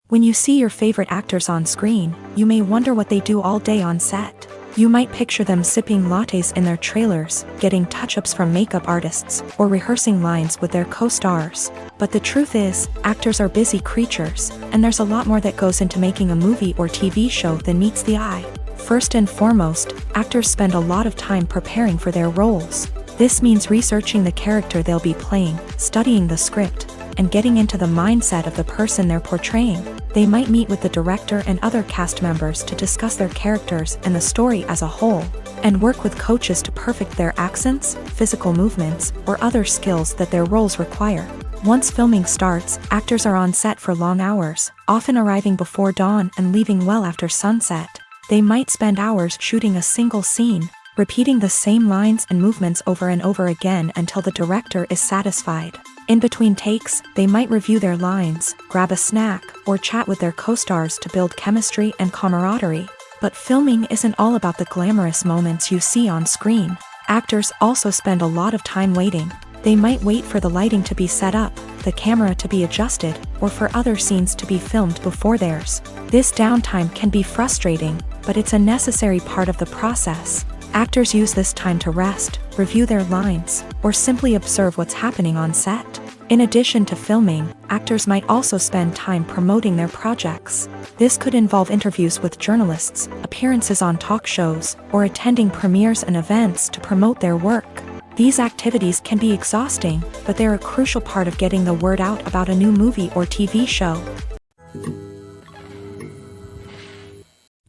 When you see your favorite actors on screen, you may wonder what they do all day on set. You might picture them sipping lattes in their trailers, getting touch-ups from makeup artists, or rehearsing lines with their co-stars. But the truth is, actors are busy creatures, and there's a lot more that goes into making a movie or TV show than meets the eye. First and foremost, actors spend a lot of time preparing for their roles. This means researching the character they'll be playing, studying the script, and getting into the mindset of the person they're portraying. They might meet with the director and other cast members to discuss their characters and the story as a whole, and work with coaches to perfect their accents, physical movements, or other skills that their roles require. Once filming starts, actors are on set for long hours, often arriving before dawn and leaving well after sunset. They might spend hours shooting a single scene, repeating the same lines and movements over and over again until the director is satisfied. In between takes, they might review their lines, grab a snack, or chat with their co-stars to build chemistry and camaraderie. But filming isn't all about the glamorous moments you see on screen. Actors also spend a lot of time waiting. They might wait for the lighting to be set up, the camera to be adjusted, or for other scenes to be filmed before theirs. This downtime can be frustrating, but it's a necessary part of the process. Actors use this time to rest, review their lines, or simply observe what's happening on set. In addition to filming, actors might also spend time promoting their projects. This could involve interviews with journalists, appearances on talk shows, or attending premieres and events to promote their work. These activities can be exhausting, but they're a crucial part of getting the word out about a new movie or TV show.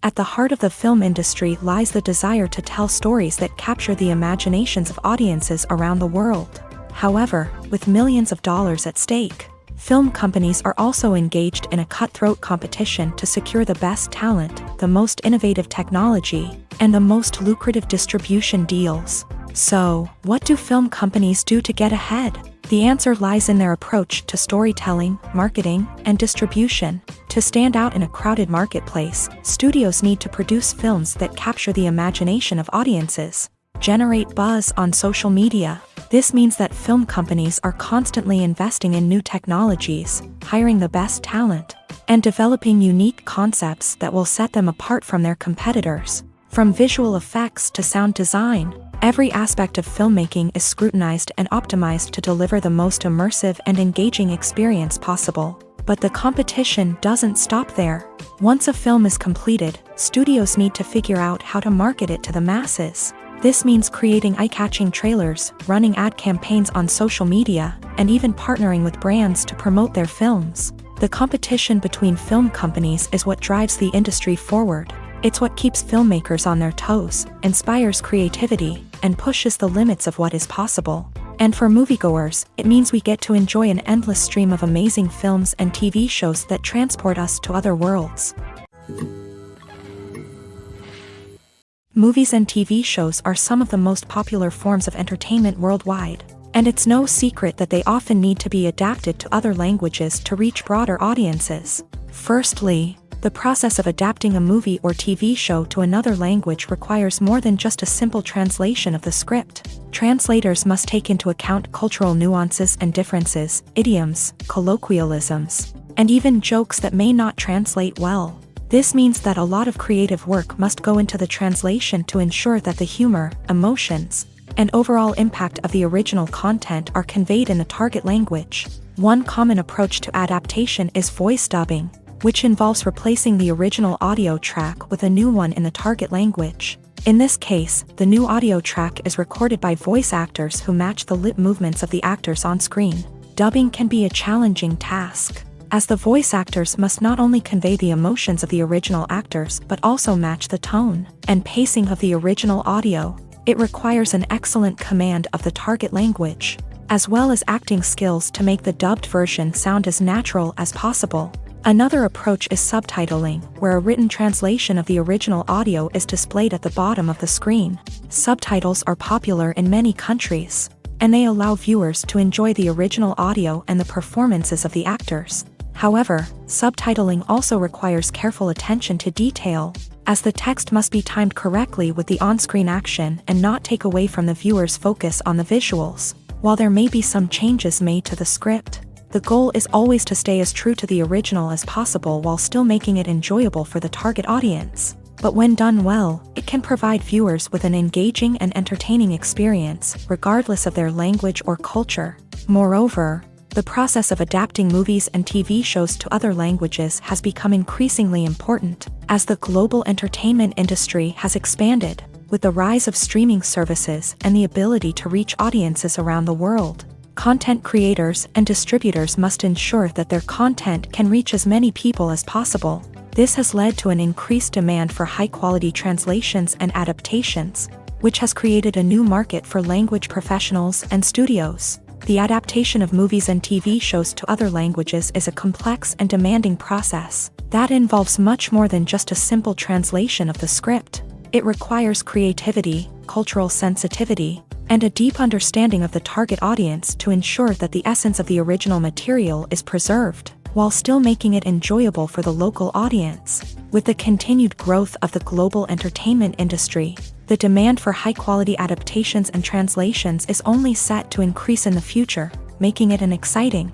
At the heart of the film industry lies the desire to tell stories that capture the imaginations of audiences around the world. However, with millions of dollars at stake, film companies are also engaged in a cutthroat competition to secure the best talent, the most innovative technology, and the most lucrative distribution deals. So, what do film companies do to get ahead? The answer lies in their approach to storytelling, marketing, and distribution. To stand out in a crowded marketplace, studios need to produce films that capture the imagination of audiences, generate buzz on social media. This means that film companies are constantly investing in new technologies, hiring the best talent, and developing unique concepts that will set them apart from their competitors. From visual effects to sound design, every aspect of filmmaking is scrutinized and optimized to deliver the most immersive and engaging experience possible. But the competition doesn't stop there. Once a film is completed, studios need to figure out how to market it to the masses. This means creating eye-catching trailers, running ad campaigns on social media, and even partnering with brands to promote their films. The competition between film companies is what drives the industry forward. It's what keeps filmmakers on their toes, inspires creativity, and pushes the limits of what is possible. And for moviegoers, it means we get to enjoy an endless stream of amazing films and TV shows that transport us to other worlds. Movies and TV shows are some of the most popular forms of entertainment worldwide, and it's no secret that they often need to be adapted to other languages to reach broader audiences. Firstly, the process of adapting a movie or TV show to another language requires more than just a simple translation of the script. Translators must take into account cultural nuances and differences, idioms, colloquialisms, and even jokes that may not translate well. This means that a lot of creative work must go into the translation to ensure that the humor, emotions, and overall impact of the original content are conveyed in the target language. One common approach to adaptation is voice dubbing, which involves replacing the original audio track with a new one in the target language. In this case, the new audio track is recorded by voice actors who match the lip movements of the actors on screen. Dubbing can be a challenging task, as the voice actors must not only convey the emotions of the original actors but also match the tone and pacing of the original audio. It requires an excellent command of the target language, as well as acting skills to make the dubbed version sound as natural as possible. Another approach is subtitling, where a written translation of the original audio is displayed at the bottom of the screen. Subtitles are popular in many countries, and they allow viewers to enjoy the original audio and the performances of the actors. However, subtitling also requires careful attention to detail. as the text must be timed correctly with the on-screen action and not take away from the viewer's focus on the visuals. While there may be some changes made to the script, the goal is always to stay as true to the original as possible while still making it enjoyable for the target audience. But when done well, it can provide viewers with an engaging and entertaining experience, regardless of their language or culture. Moreover, the process of adapting movies and TV shows to other languages has become increasingly important, as the global entertainment industry has expanded, with the rise of streaming services and the ability to reach audiences around the world. Content creators and distributors must ensure that their content can reach as many people as possible. This has led to an increased demand for high-quality translations and adaptations, which has created a new market for language professionals and studios. The adaptation of movies and TV shows to other languages is a complex and demanding process that involves much more than just a simple translation of the script. It requires creativity, cultural sensitivity, and a deep understanding of the target audience to ensure that the essence of the original material is preserved, while still making it enjoyable for the local audience. With the continued growth of the global entertainment industry, the demand for high-quality adaptations and translations is only set to increase in the future, making it an exciting.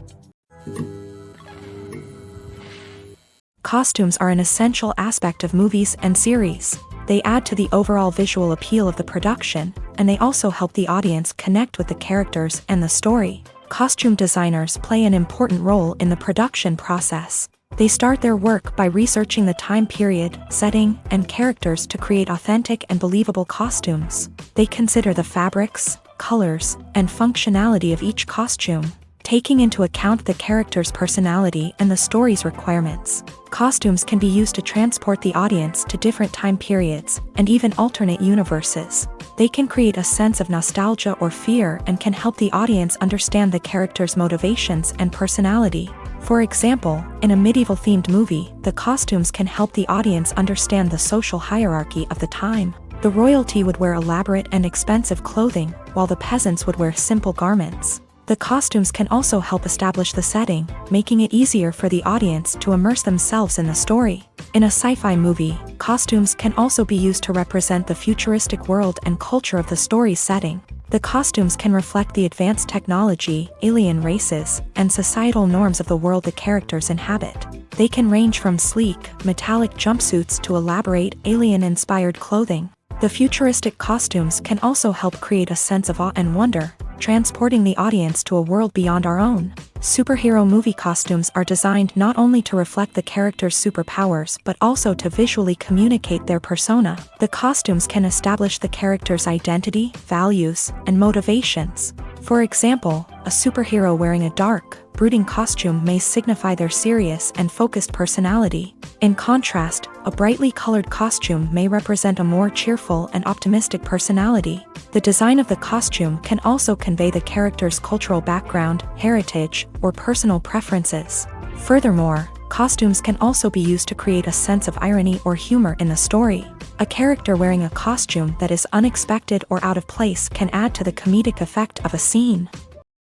Costumes are an essential aspect of movies and series. They add to the overall visual appeal of the production, and they also help the audience connect with the characters and the story. Costume designers play an important role in the production process. They start their work by researching the time period, setting, and characters to create authentic and believable costumes. They consider the fabrics, colors, and functionality of each costume, taking into account the character's personality and the story's requirements. Costumes can be used to transport the audience to different time periods and even alternate universes. They can create a sense of nostalgia or fear and can help the audience understand the character's motivations and personality. For example, in a medieval-themed movie, the costumes can help the audience understand the social hierarchy of the time. The royalty would wear elaborate and expensive clothing, while the peasants would wear simple garments. The costumes can also help establish the setting, making it easier for the audience to immerse themselves in the story. In a sci-fi movie, costumes can also be used to represent the futuristic world and culture of the story's setting. The costumes can reflect the advanced technology, alien races, and societal norms of the world the characters inhabit. They can range from sleek, metallic jumpsuits to elaborate, alien-inspired clothing. The futuristic costumes can also help create a sense of awe and wonder, transporting the audience to a world beyond our own. Superhero movie costumes are designed not only to reflect the character's superpowers but also to visually communicate their persona. The costumes can establish the character's identity, values, and motivations. For example, a superhero wearing a dark, brooding costume may signify their serious and focused personality. In contrast, a brightly colored costume may represent a more cheerful and optimistic personality. The design of the costume can also convey the character's cultural background, heritage, or personal preferences. Furthermore, costumes can also be used to create a sense of irony or humor in the story. A character wearing a costume that is unexpected or out of place can add to the comedic effect of a scene.